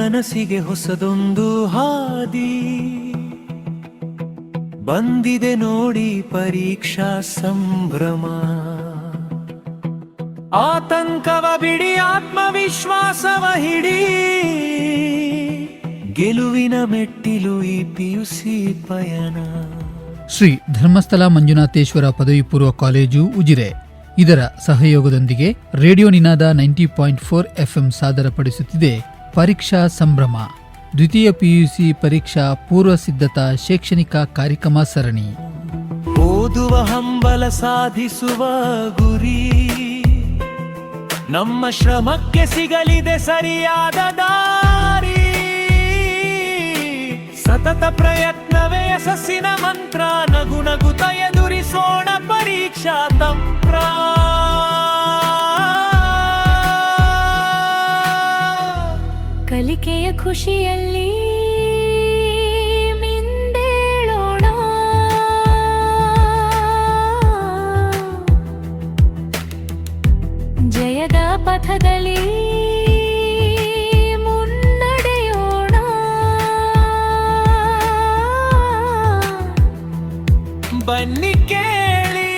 ಕನಸಿಗೆ ಹೊಸದೊಂದು ಹಾದಿ ಬಂದಿದೆ ನೋಡಿ ಪರೀಕ್ಷಾ ಸಂಭ್ರಮ. ಆತಂಕವ ಬಿಡಿ, ಆತ್ಮವಿಶ್ವಾಸವ ಹಿಡಿ, ಗೆಲುವಿನ ಮೆಟ್ಟಿಲು ಈ ಪಿಯುಸಿ ಪಯಣ. ಶ್ರೀ ಧರ್ಮಸ್ಥಳ ಮಂಜುನಾಥೇಶ್ವರ ಪದವಿ ಪೂರ್ವ ಕಾಲೇಜು ಉಜಿರೆ ಇದರ ಸಹಯೋಗದೊಂದಿಗೆ ರೇಡಿಯೋ ನಿನಾದ 90.4 FM ಸಾದರಪಡಿಸುತ್ತಿದೆ ಪರೀಕ್ಷಾ ಸಂಭ್ರಮ ದ್ವಿತೀಯ ಪಿಯುಸಿ ಪರೀಕ್ಷಾ ಪೂರ್ವ ಸಿದ್ಧತಾ ಶೈಕ್ಷಣಿಕ ಕಾರ್ಯಕ್ರಮ ಸರಣಿ. ಓದುವ ಹಂಬಲ ಸಾಧಿಸುವ ಗುರಿ, ನಮ್ಮ ಶ್ರಮಕ್ಕೆ ಸಿಗಲಿದೆ ಸರಿಯಾದ ದಾರಿ. ಸತತ ಪ್ರಯತ್ನವೇ ಯಶಸ್ಸಿನ ಮಂತ್ರ, ನಗು ನಗುತ್ತ ಎದುರಿಸೋಣ ಪರೀಕ್ಷಾ ತಂತ್ರ. ಕಲಿಕೆಯ ಖುಷಿಯಲ್ಲಿ ಮಿಂದೇಳೋಣ, ಜಯದ ಪಥದಲ್ಲಿ ಮುನ್ನಡೆಯೋಣ. ಬನ್ನಿ ಕೇಳಿ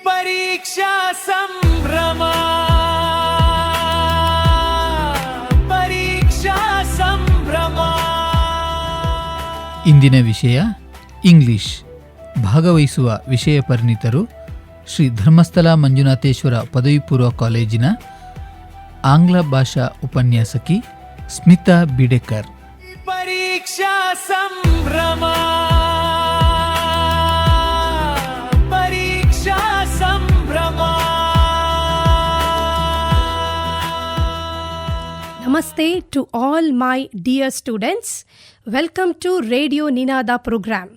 ಪರೀಕ್ಷಾ ಸಂಭ್ರಮ, ಪರೀಕ್ಷಾ ಸಂಭ್ರಮ. ಇಂದಿನ ವಿಷಯ ಇಂಗ್ಲಿಷ್. ಭಾಗವಹಿಸುವ ವಿಷಯ ಪರಿಣಿತರು ಶ್ರೀ ಧರ್ಮಸ್ಥಳ ಮಂಜುನಾಥೇಶ್ವರ ಪದವಿ ಪೂರ್ವ ಕಾಲೇಜಿನ ಆಂಗ್ಲ ಭಾಷಾ ಉಪನ್ಯಾಸಕಿ ಸ್ಮಿತಾ ಬಿಡೆಕರ್. ಪರೀಕ್ಷಾ ಸಂಭ್ರಮ, ಪರೀಕ್ಷಾ ಸಂಭ್ರಮ. Namaste to all my dear students. Welcome to Radio Ninada program.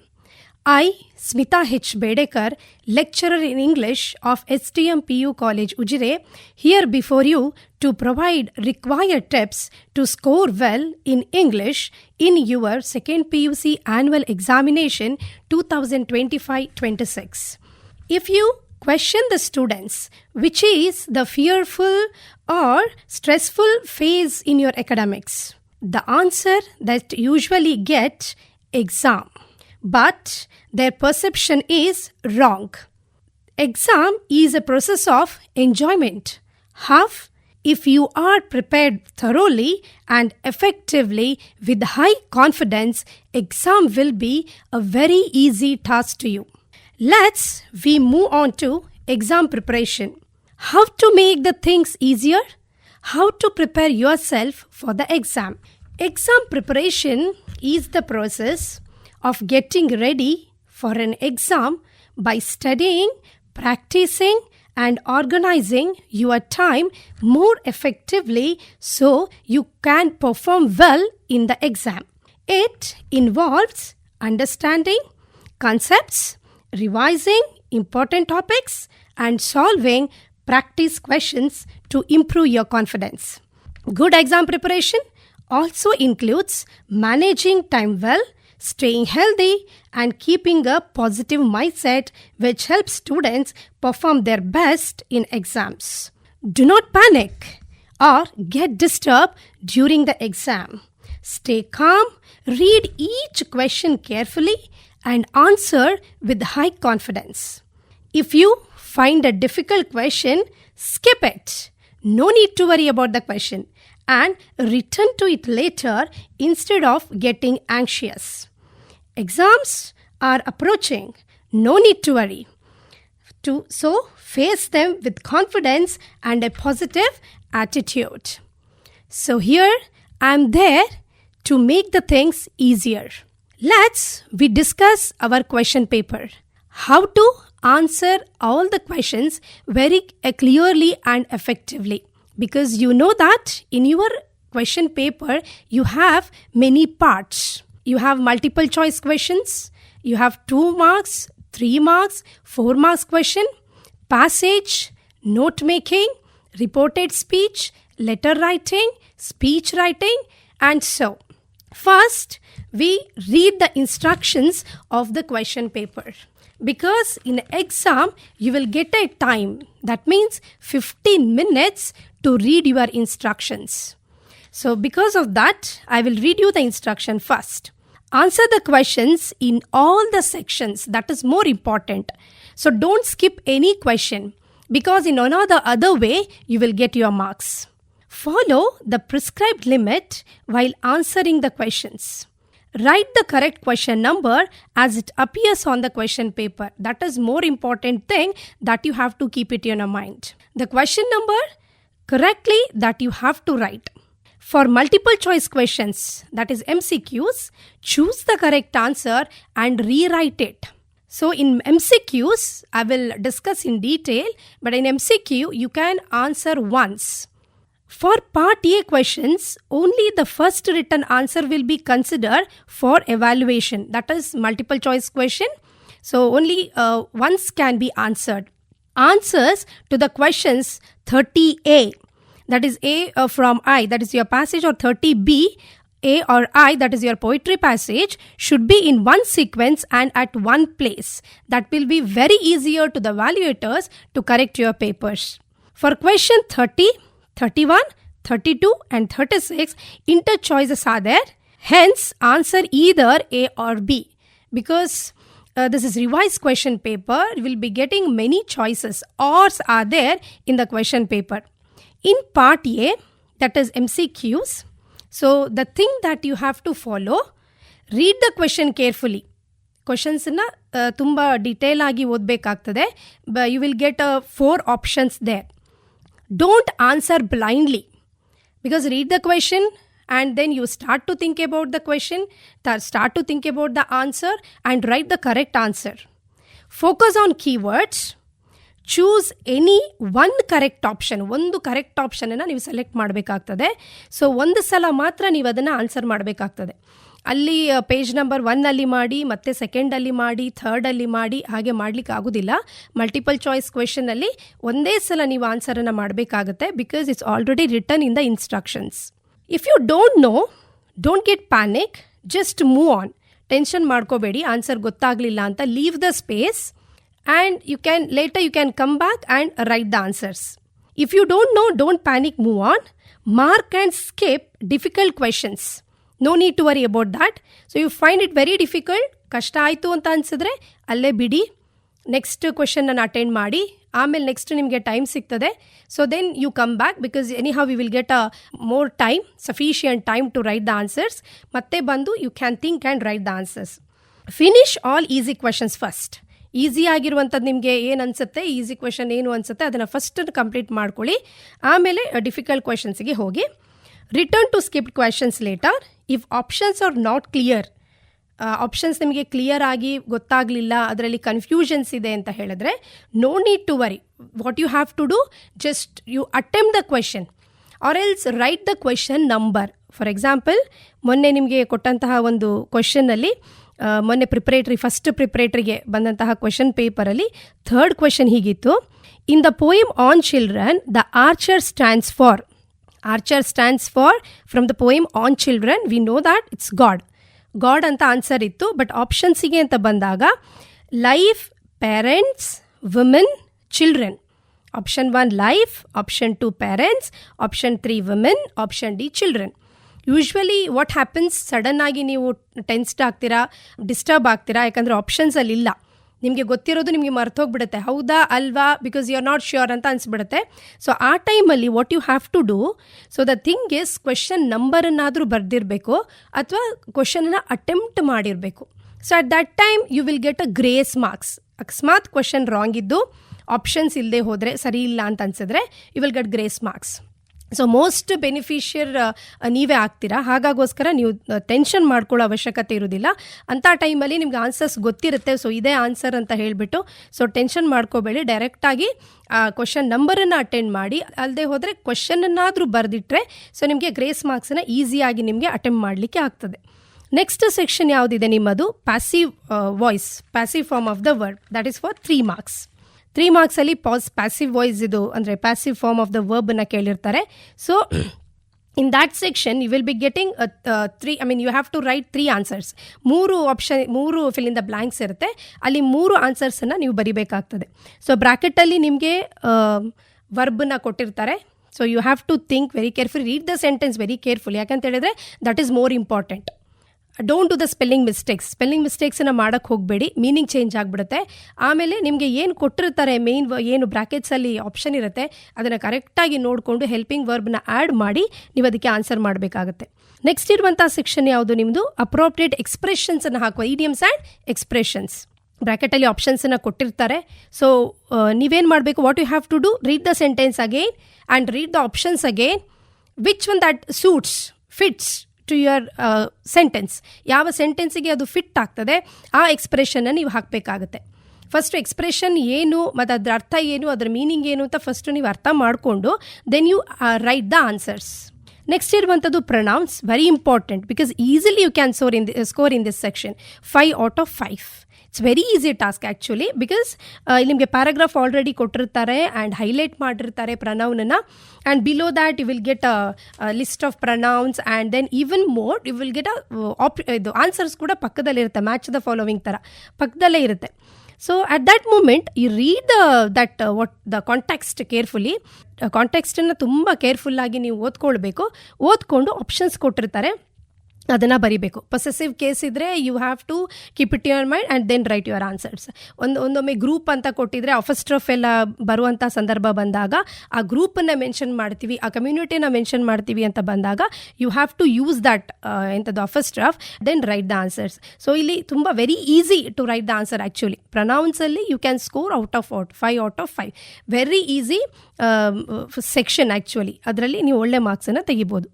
I, Smita H. Bedekar, lecturer in English of STM PU College Ujire, here before you to provide required tips to score well in English in your second PUC annual examination 2025-26. If you question the students which is the fearful or stressful phase in your academics, the answer that usually get exam. But their perception is wrong. Exam is a process of enjoyment. How? If you are prepared thoroughly and effectively with high confidence, exam will be a very easy task to you. We move on to exam preparation. How to make the things easier? How to prepare yourself for the exam? Exam preparation is the process of getting ready for an exam by studying, practicing, and organizing your time more effectively so you can perform well in the exam. It involves understanding concepts, revising important topics, and solving practice questions to improve your confidence. Good exam preparation also includes managing time well, staying healthy, and keeping a positive mindset, which helps students perform their best in exams. Do not panic or get disturbed during the exam. Stay calm, read each question carefully, and answer with high confidence. If you find a difficult question, skip it. No need to worry about the question and return to it later instead of getting anxious. Exams are approaching. No need to worry. So face them with confidence and a positive attitude. So here I am there to make the things easier. We discuss our question paper. How to answer all the questions very clearly and effectively. Because you know that in your question paper you have many parts. You have multiple choice questions, you have 2 marks, 3 marks, 4 marks question, passage, note making, reported speech, letter writing, speech writing, and so. First, we read the instructions of the question paper. Because in exam, you will get a time. That means 15 minutes to read your instructions. So because of that, I will read you the instruction first. Answer the questions in all the sections. That is more important. So don't skip any question, because in another other way, you will get your marks. Follow the prescribed limit while answering the questions. Write the correct question number as it appears on the question paper. That is more important thing that you have to keep it in your mind. The question number correctly that you have to write. For multiple choice questions, that is MCQs, choose the correct answer and rewrite it. So in MCQs, I will discuss in detail, but in MCQ, you can answer once. For Part A questions, only the first written answer will be considered for evaluation. That is multiple choice question. So only once can be answered. Answers to the questions 30A, that is A from I, that is your passage, or 30B, A or I, that is your poetry passage, should be in one sequence and at one place. That will be very easier to the evaluators to correct your papers. For question 30, 31, 32 and 36, inter-choices are there. Hence, answer either A or B. Because this is revised question paper, you will be getting many choices. Ors are there in the question paper. In Part A, that is MCQs, so the thing that you have to follow, read the question carefully. Questions-na ತುಂಬ detail ಆಗಿ ಓದಬೇಕಾಗ್ತದೆ. You will get 4 options there. Don't answer blindly, because read the question and then you start to think about the question, start to think about the answer and write the correct answer. Focus on keywords. Choose any one correct option. ಒಂದು correct ಆಪ್ಷನನ್ನು ನೀವು select ಮಾಡಬೇಕಾಗ್ತದೆ. So ಒಂದು ಸಲ ಮಾತ್ರ ನೀವು ಅದನ್ನು answer ಮಾಡಬೇಕಾಗ್ತದೆ. ಅಲ್ಲಿ ಪೇಜ್ ನಂಬರ್ 1 ಮಾಡಿ, ಮತ್ತೆ ಸೆಕೆಂಡಲ್ಲಿ ಮಾಡಿ, ಥರ್ಡಲ್ಲಿ ಮಾಡಿ, ಹಾಗೆ ಮಾಡಲಿಕ್ಕೆ ಆಗೋದಿಲ್ಲ. ಮಲ್ಟಿಪಲ್ ಚಾಯ್ಸ್ ಕ್ವೆಶನಲ್ಲಿ ಒಂದೇ ಸಲ ನೀವು ಆನ್ಸರನ್ನು ಮಾಡಬೇಕಾಗುತ್ತೆ, because it's already written in the instructions. If you don't know, don't get panic, just move on. Tension ಮಾಡ್ಕೋಬೇಡಿ, ಆನ್ಸರ್ ಗೊತ್ತಾಗಲಿಲ್ಲ ಅಂತ. Leave the space and you can come back and write the answers. If you don't know, don't panic, move on. Mark and skip difficult questions. No need to worry about that. So you find it very difficult, ಕಷ್ಟ ಆಯಿತು ಅಂತ ಅನಿಸಿದ್ರೆ ಅಲ್ಲೇ ಬಿಡಿ, next ಕ್ವೆಶನನ್ನು attend ಮಾಡಿ, ಆಮೇಲೆ next ನಿಮಗೆ time ಸಿಗ್ತದೆ. So then you come back, because anyhow we will get more time, sufficient time to write the answers. ಮತ್ತೆ ಬಂದು you can think and write the answers. Finish all easy questions first. Easy ಆಗಿರುವಂಥದ್ದು ನಿಮಗೆ ಏನು ಅನಿಸುತ್ತೆ, easy question ಏನು ಅನಿಸುತ್ತೆ ಅದನ್ನು first complete ಮಾಡ್ಕೊಳ್ಳಿ. ಆಮೇಲೆ ಡಿಫಿಕಲ್ಟ್ ಕ್ವೆಶನ್ಸ್ಗೆ ಹೋಗಿ. Return to skipped questions later if options are not clear. Options ನಿಮಗೆ ಕ್ಲಿಯರ್ ಆಗಿ ಗೊತ್ತಾಗಲಿಲ್ಲ, ಅದರಲ್ಲಿ ಕನ್ಫ್ಯೂಷನ್ಸ್ ಇದೆ ಅಂತ ಹೇಳಿದ್ರೆ, no need to worry. What you have to do, just you attempt the question or else write the question number. For example, ಮೊನ್ನೆ ನಿಮಗೆ ಕೊಟ್ಟಂತಹ ಒಂದು ಕ್ವೆಶನ್ನಲ್ಲಿ, ಮೊನ್ನೆ ಫಸ್ಟ್ ಪ್ರಿಪ್ರೇಟ್ರಿಗೆ ಬಂದಂತಹ ಕ್ವೆಶನ್ ಪೇಪರಲ್ಲಿ 3rd ಕ್ವೆಶನ್ ಹೀಗಿತ್ತು. ಇನ್ the poem on children the archer stands for. Archer stands for from the poem on children, we know that it's god ಅಂತ answer ಇತ್ತು. ಬಟ್ ಆಪ್ಷನ್ಸಿಗೆ ಅಂತ ಬಂದಾಗ life, parents, women, children. Option 1 life, option 2 parents, option 3 women, option D children. Usually what happens, sudden ಆಗಿ ನೀವು tensed ಆಗ್ತೀರಾ, disturb ಆಗ್ತೀರಾ, ಯಾಕಂದರೆ ಆಪ್ಷನ್ಸಲ್ಲಿ ಇಲ್ಲ. ನಿಮಗೆ ಗೊತ್ತಿರೋದು ನಿಮಗೆ ಮರ್ತೋಗ್ಬಿಡುತ್ತೆ, ಹೌದಾ ಅಲ್ವಾ, because you are not sure ಅಂತ ಅನಿಸ್ಬಿಡುತ್ತೆ. ಸೊ ಆ ಟೈಮಲ್ಲಿ what you have to do, so the thing is question ನಂಬರನ್ನಾದರೂ ಬರೆದಿರಬೇಕು ಅಥವಾ ಕ್ವೆಶನನ್ನು ಅಟೆಂಪ್ಟ್ ಮಾಡಿರಬೇಕು. So at that time you will get a grace marks. ಅಕಸ್ಮಾತ್ ಕ್ವೆಶನ್ ರಾಂಗ್ ಇದ್ದು ಆಪ್ಷನ್ಸ್ ಇಲ್ಲದೆ ಹೋದರೆ, ಸರಿ ಇಲ್ಲ ಅಂತ ಅನಿಸಿದ್ರೆ, you will get grace marks. So most beneficiary ನೀವೇ ಆಗ್ತೀರಾ. ಹಾಗಾಗೋಸ್ಕರ ನೀವು ಟೆನ್ಷನ್ ಮಾಡ್ಕೊಳ್ಳೋ ಅವಶ್ಯಕತೆ ಇರೋದಿಲ್ಲ. ಅಂಥ ಟೈಮಲ್ಲಿ ನಿಮ್ಗೆ ಆನ್ಸರ್ಸ್ ಗೊತ್ತಿರುತ್ತೆ, ಸೊ ಇದೇ ಆನ್ಸರ್ ಅಂತ ಹೇಳಿಬಿಟ್ಟು ಸೊ ಟೆನ್ಷನ್ ಮಾಡ್ಕೋಬೇಡಿ. ಡೈರೆಕ್ಟಾಗಿ ಕ್ವೆಶನ್ ನಂಬರನ್ನು ಅಟೆಂಡ್ ಮಾಡಿ, ಅಲ್ಲದೆ ಹೋದರೆ ಕ್ವೆಶನನ್ನಾದರೂ ಬರೆದಿಟ್ರೆ ಸೊ ನಿಮಗೆ ಗ್ರೇಸ್ ಮಾರ್ಕ್ಸನ್ನು ಈಸಿಯಾಗಿ ನಿಮಗೆ ಅಟೆಂಡ್ ಮಾಡಲಿಕ್ಕೆ ಆಗ್ತದೆ. ನೆಕ್ಸ್ಟ್ ಸೆಕ್ಷನ್ ಯಾವುದಿದೆ ನಿಮ್ಮದು, passive voice, passive form of the word, that is for 3 marks. 3 ಮಾರ್ಕ್ಸಲ್ಲಿ ಪ್ಯಾಸಿವ್ ವಾಯ್ಸ್ ಇದು ಅಂದರೆ ಪ್ಯಾಸಿವ್ ಫಾರ್ಮ್ ಆಫ್ ದ ವರ್ಬನ್ನು ಕೇಳಿರ್ತಾರೆ. So In that section, you will be getting you have to write 3 answers. 3 fill in the blanks ಇರುತ್ತೆ, ಅಲ್ಲಿ 3 ಆನ್ಸರ್ಸನ್ನು ನೀವು ಬರಿಬೇಕಾಗ್ತದೆ. So ಬ್ರಾಕೆಟಲ್ಲಿ ನಿಮಗೆ ವರ್ಬ್ನ ಕೊಟ್ಟಿರ್ತಾರೆ. So you have to think very careful, read the sentence very careful. ಯಾಕಂತ ಹೇಳಿದ್ರೆ that is more important. Don't do the spelling ಮಿಸ್ಟೇಕ್ಸನ್ನು ಮಾಡೋಕ್ಕೆ ಹೋಗಬೇಡಿ, ಮೀನಿಂಗ್ ಚೇಂಜ್ ಆಗಿಬಿಡುತ್ತೆ. ಆಮೇಲೆ ನಿಮಗೆ ಏನು ಕೊಟ್ಟಿರ್ತಾರೆ, ಏನು ಬ್ರ್ಯಾಕೆಟ್ಸಲ್ಲಿ ಆಪ್ಷನ್ ಇರುತ್ತೆ ಅದನ್ನು ಕರೆಕ್ಟಾಗಿ ನೋಡಿಕೊಂಡು ಹೆಲ್ಪಿಂಗ್ ವರ್ಬ್ನ ಆ್ಯಡ್ ಮಾಡಿ ನೀವು ಅದಕ್ಕೆ ಆನ್ಸರ್ ಮಾಡಬೇಕಾಗುತ್ತೆ. ನೆಕ್ಸ್ಟ್ ಇರುವಂಥ ಸೆಕ್ಷನ್ ಯಾವುದು ನಿಮ್ಮದು ಅಪ್ರೋಪ್ರಿಯೇಟ್ ಎಕ್ಸ್ಪ್ರೆಷನ್ಸನ್ನು ಹಾಕುವ, ಇಡಿಯಮ್ಸ್ ಆ್ಯಂಡ್ ಎಕ್ಸ್ಪ್ರೆಷನ್ಸ್. ಬ್ರ್ಯಾಕೆಟಲ್ಲಿ ಆಪ್ಷನ್ಸನ್ನು ಕೊಟ್ಟಿರ್ತಾರೆ. ಸೊ ನೀವೇನು ಮಾಡಬೇಕು, what you have to do, read the sentence again and read the options again, which one that fits to your sentence. ಯಾವ ಸೆಂಟೆನ್ಸಿಗೆ ಅದು ಫಿಟ್ ಆಗ್ತದೆ ಆ ಎಕ್ಸ್ಪ್ರೆಷನ್ನ ನೀವು ಹಾಕಬೇಕಾಗುತ್ತೆ. ಫಸ್ಟು ಎಕ್ಸ್ಪ್ರೆಷನ್ ಏನು ಮತ್ತು ಅದ್ರ ಅರ್ಥ ಏನು, ಅದರ ಮೀನಿಂಗ್ ಏನು ಅಂತ ಫಸ್ಟು ನೀವು ಅರ್ಥ ಮಾಡಿಕೊಂಡು then you write the answers. Next ಇರುವಂಥದ್ದು pronouns, very important because easily you can score in this section 5 out of 5. It's very easy task actually, because ಇಲ್ಲಿ ನಿಮಗೆ ಪ್ಯಾರಾಗ್ರಾಫ್ ಆಲ್ರೆಡಿ ಕೊಟ್ಟಿರ್ತಾರೆ ಆ್ಯಂಡ್ ಹೈಲೈಟ್ ಮಾಡಿರ್ತಾರೆ ಪ್ರೊನೌನನ್ನು. And below that you will get a list of pronouns and then even more you will get ಇದು answers ಕೂಡ ಪಕ್ಕದಲ್ಲಿರುತ್ತೆ, match the following ಥರ ಪಕ್ಕದಲ್ಲೇ ಇರುತ್ತೆ. So at that moment you read the context carefully. ಕಾಂಟೆಕ್ಸ್ಟನ್ನು ತುಂಬ ಕೇರ್ಫುಲ್ಲಾಗಿ ನೀವು ಓದ್ಕೊಂಡು ಆಪ್ಷನ್ಸ್ ಕೊಟ್ಟಿರ್ತಾರೆ ಅದನ್ನು ಬರಿಬೇಕು. ಪೊಸೆಸಿವ್ ಕೇಸ್ ಇದ್ದರೆ you have to keep it your mind and then write your answers. ಒಂದೊಮ್ಮೆ ಗ್ರೂಪ್ ಅಂತ ಕೊಟ್ಟಿದ್ರೆ ಅಫಸ್ಟ್ರಫ್ ಎಲ್ಲ ಬರುವಂಥ ಸಂದರ್ಭ ಬಂದಾಗ ಆ ಗ್ರೂಪನ್ನು ಮೆನ್ಷನ್ ಮಾಡ್ತೀವಿ, ಆ ಕಮ್ಯುನಿಟಿನ ಮೆನ್ಷನ್ ಮಾಡ್ತೀವಿ ಅಂತ ಬಂದಾಗ you have to use that ಎಂಥದ್ದು apostrophe, then write the answers. So ಇಲ್ಲಿ ತುಂಬ very easy to write the answer actually. ಪ್ರೊನೌನ್ಸಲ್ಲಿ you can score 5 out of 5. Very easy section actually, ಅದರಲ್ಲಿ ನೀವು ಒಳ್ಳೆ ಮಾರ್ಕ್ಸನ್ನು ತೆಗಿಬೋದು.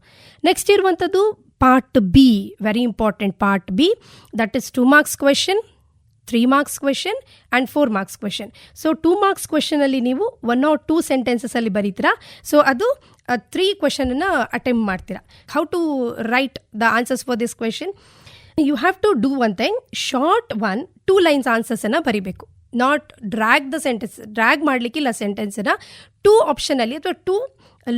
ನೆಕ್ಸ್ಟ್ ಇರುವಂಥದ್ದು Part B, very important part B, that is 2 marks question, 3 marks question and 4 marks question. So 2 marks question ಅಲ್ಲಿ ನೀವು 1 or 2 sentences ಅಲ್ಲಿ ಬರೀತೀರಾ. So ಅದು 3 questionನ್ನು attempt ಮಾಡ್ತೀರಾ. How to write the answers for this question? You have to do one thing, short 2 lines answersನ್ನು ಬರಿಬೇಕು. Not drag the sentence, drag ಮಾಡಲಿಕ್ಕಿಲ್ಲ ಸೆಂಟೆನ್ಸನ್ನು. 2 ಆಪ್ಷನಲ್ಲಿ ಅಥವಾ 2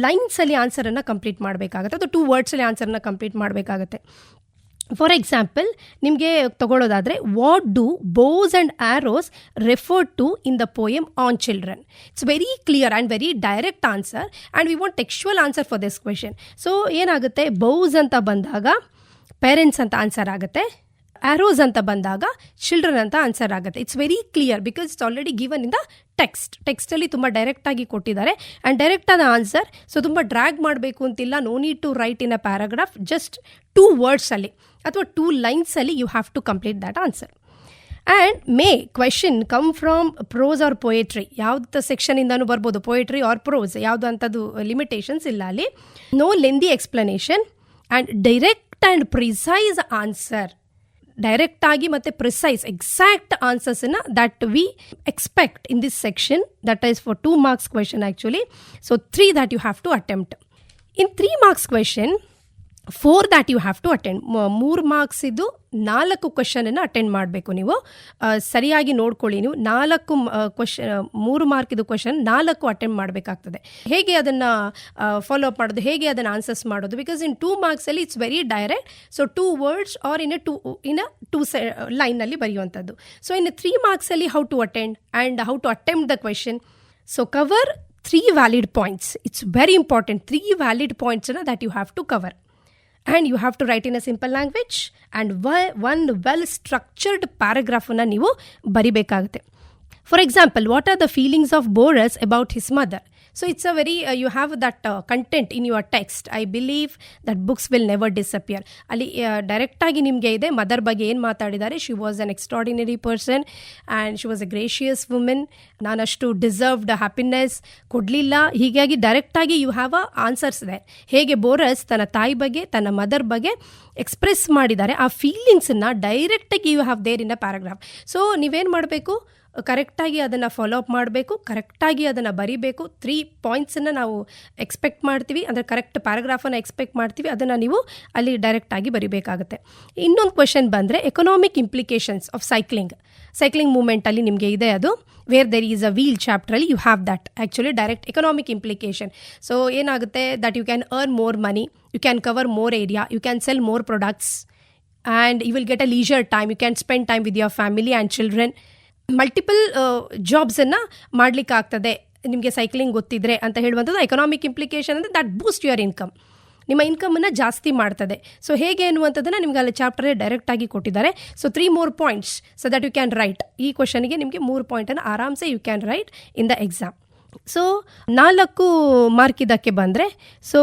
ಲೈನ್ಸಲ್ಲಿ ಆನ್ಸರನ್ನು ಕಂಪ್ಲೀಟ್ ಮಾಡಬೇಕಾಗುತ್ತೆ, ಅಥವಾ 2 ವರ್ಡ್ಸಲ್ಲಿ ಆನ್ಸರನ್ನು ಕಂಪ್ಲೀಟ್ ಮಾಡಬೇಕಾಗತ್ತೆ. ಫಾರ್ ಎಕ್ಸಾಂಪಲ್ ನಿಮಗೆ ತಗೊಳ್ಳೋದಾದರೆ, what do bows and arrows refer to in the poem on children. It's very clear and very direct answer and we want textual answer for this question. So ಏನಾಗುತ್ತೆ, bows ಅಂತ ಬಂದಾಗ parents ಅಂತ answer ಆಗುತ್ತೆ, arrows ಅಂತ ಬಂದಾಗ children ಅಂತ answer ಆಗುತ್ತೆ. It's very clear because it's already given in the ಟೆಕ್ಸ್ಟಲ್ಲಿ ತುಂಬ ಡೈರೆಕ್ಟಾಗಿ ಕೊಟ್ಟಿದ್ದಾರೆ ಆ್ಯಂಡ್ ಡೈರೆಕ್ಟ್ ಆದ ಆನ್ಸರ್. ಸೊ ತುಂಬ ಡ್ರ್ಯಾಗ್ ಮಾಡಬೇಕು ಅಂತಿಲ್ಲ, no need to write in a paragraph, just 2 ವರ್ಡ್ಸಲ್ಲಿ ಅಥವಾ 2 ಲೈನ್ಸಲ್ಲಿ you have to complete that answer. And question come from prose or poetry, ಯಾವ್ದು ಸೆಕ್ಷನಿಂದನೂ ಬರ್ಬೋದು, ಪೊಯೆಟ್ರಿ ಆರ್ ಪ್ರೋಸ್, ಯಾವುದು ಅಂಥದ್ದು ಲಿಮಿಟೇಷನ್ಸ್ ಇಲ್ಲ ಅಲ್ಲಿ. No lengthy explanation and direct and precise answer. ಡೈರೆಕ್ಟಾಗಿ ಮತ್ತು ಪ್ರಿಸೈಸ್ ಎಕ್ಸಾಕ್ಟ್ ಆನ್ಸರ್ಸನ್ನು that we expect in this section, that is for 2 marks question actually. So 3 that you have to attempt. In 3 marks question, 4 that you have to attend. 3 marks ಇದ್ದು 4 ಕ್ವೆಶನನ್ನು attend ಮಾಡಬೇಕು ನೀವು. ಸರಿಯಾಗಿ ನೋಡ್ಕೊಳ್ಳಿ, ನೀವು 3 ಮಾರ್ಕಿದು question 4 attend ಮಾಡಬೇಕಾಗ್ತದೆ. ಹೇಗೆ ಅದನ್ನು ಫಾಲೋ ಅಪ್ ಮಾಡೋದು, ಹೇಗೆ ಅದನ್ನು ಆನ್ಸರ್ಸ್ ಮಾಡೋದು, ಬಿಕಾಸ್ ಇನ್ 2 ಮಾರ್ಕ್ಸಲ್ಲಿ it's very direct. So 2 words or in a 2 ಲೈನಲ್ಲಿ ಬರೆಯುವಂಥದ್ದು. ಸೊ ಇನ್ 3 ಮಾರ್ಕ್ಸಲ್ಲಿ how to attend and how to attempt the question. So cover 3 valid points. It's very important, 3 valid points that you have to cover. And you have to write in a simple language and one well-structured paragraph ಅನ್ನು ನೀವು ಬರಿಬೇಕಾಗುತ್ತೆ. For example, what are the feelings of Borges about his mother. So it's a very, you have that content in your text. I believe that books will never disappear. ಅಲ್ಲಿ ಡೈರೆಕ್ಟಾಗಿ ನಿಮಗೆ ಇದೆ mother ಬಗ್ಗೆ ಏನು ಮಾತಾಡಿದ್ದಾರೆ. She was an extraordinary person and she was a gracious women. ನಾನಷ್ಟು deserved happiness ಕೊಡಲಿಲ್ಲ. ಹೀಗಾಗಿ ಡೈರೆಕ್ಟಾಗಿ ಯು ಹ್ಯಾವ್ ಅ ಆನ್ಸರ್ಸ್ ಇದೆ. ಹೇಗೆ ಬೋರಸ್ ತನ್ನ ತಾಯಿ ಬಗ್ಗೆ, ತನ್ನ ಮದರ್ ಬಗ್ಗೆ ಎಕ್ಸ್ಪ್ರೆಸ್ ಮಾಡಿದ್ದಾರೆ, ಆ ಫೀಲಿಂಗ್ಸನ್ನು ಡೈರೆಕ್ಟಾಗಿ you have there in a paragraph. So ನೀವೇನು ಮಾಡಬೇಕು, ಕರೆಕ್ಟಾಗಿ ಅದನ್ನು ಫಾಲೋ ಅಪ್ ಮಾಡಬೇಕು, ಕರೆಕ್ಟಾಗಿ ಅದನ್ನು ಬರಿಬೇಕು. 3 ಪಾಯಿಂಟ್ಸನ್ನು ನಾವು ಎಕ್ಸ್ಪೆಕ್ಟ್ ಮಾಡ್ತೀವಿ, ಅಂದರೆ ಕರೆಕ್ಟ್ ಪ್ಯಾರಾಗ್ರಾಫನ್ನು ಎಕ್ಸ್ಪೆಕ್ಟ್ ಮಾಡ್ತೀವಿ, ಅದನ್ನು ನೀವು ಅಲ್ಲಿ ಡೈರೆಕ್ಟಾಗಿ ಬರಿಬೇಕಾಗುತ್ತೆ. ಇನ್ನೊಂದು ಕ್ವೆಶನ್ ಬಂದರೆ ಎಕನಾಮಿಕ್ ಇಂಪ್ಲಿಕೇಶನ್ಸ್ ಆಫ್ ಸೈಕ್ಲಿಂಗ್ ಮೂಮೆಂಟಲ್ಲಿ ನಿಮಗೆ ಇದೆ, ಅದು where there is a wheel ಚಾಪ್ಟ್ರಲ್ಲಿ you have that actually direct economic implication. So ಏನಾಗುತ್ತೆ, that you can earn more money, you can cover more area, you can sell more products, and you will get a leisure time. You can spend time with your family and children. Multiple jobಸನ್ನು ಮಾಡಲಿಕ್ಕೆ ಆಗ್ತದೆ ನಿಮಗೆ cycling ಗೊತ್ತಿದ್ರೆ ಅಂತ ಹೇಳುವಂಥದ್ದು economic implication. ಅಂದರೆ that Boost your income, ನಿಮ್ಮ ಇನ್ಕಮನ್ನು ಜಾಸ್ತಿ ಮಾಡ್ತದೆ. ಸೊ ಹೇಗೆ ಅನ್ನುವಂಥದ್ದನ್ನು ನಿಮ್ಗೆ ಅಲ್ಲಿ ಚಾಪ್ಟರೇ ಡೈರೆಕ್ಟಾಗಿ ಕೊಟ್ಟಿದ್ದಾರೆ. So 3 more points so that you can write. ಈ ಕ್ವಶನ್ಗೆ ನಿಮಗೆ 3 ಪಾಯಿಂಟನ್ನು ಆರಾಮ್ಸೆ you can write in the exam. So 4 mark ಇದಕ್ಕೆ ಬಂದರೆ, ಸೊ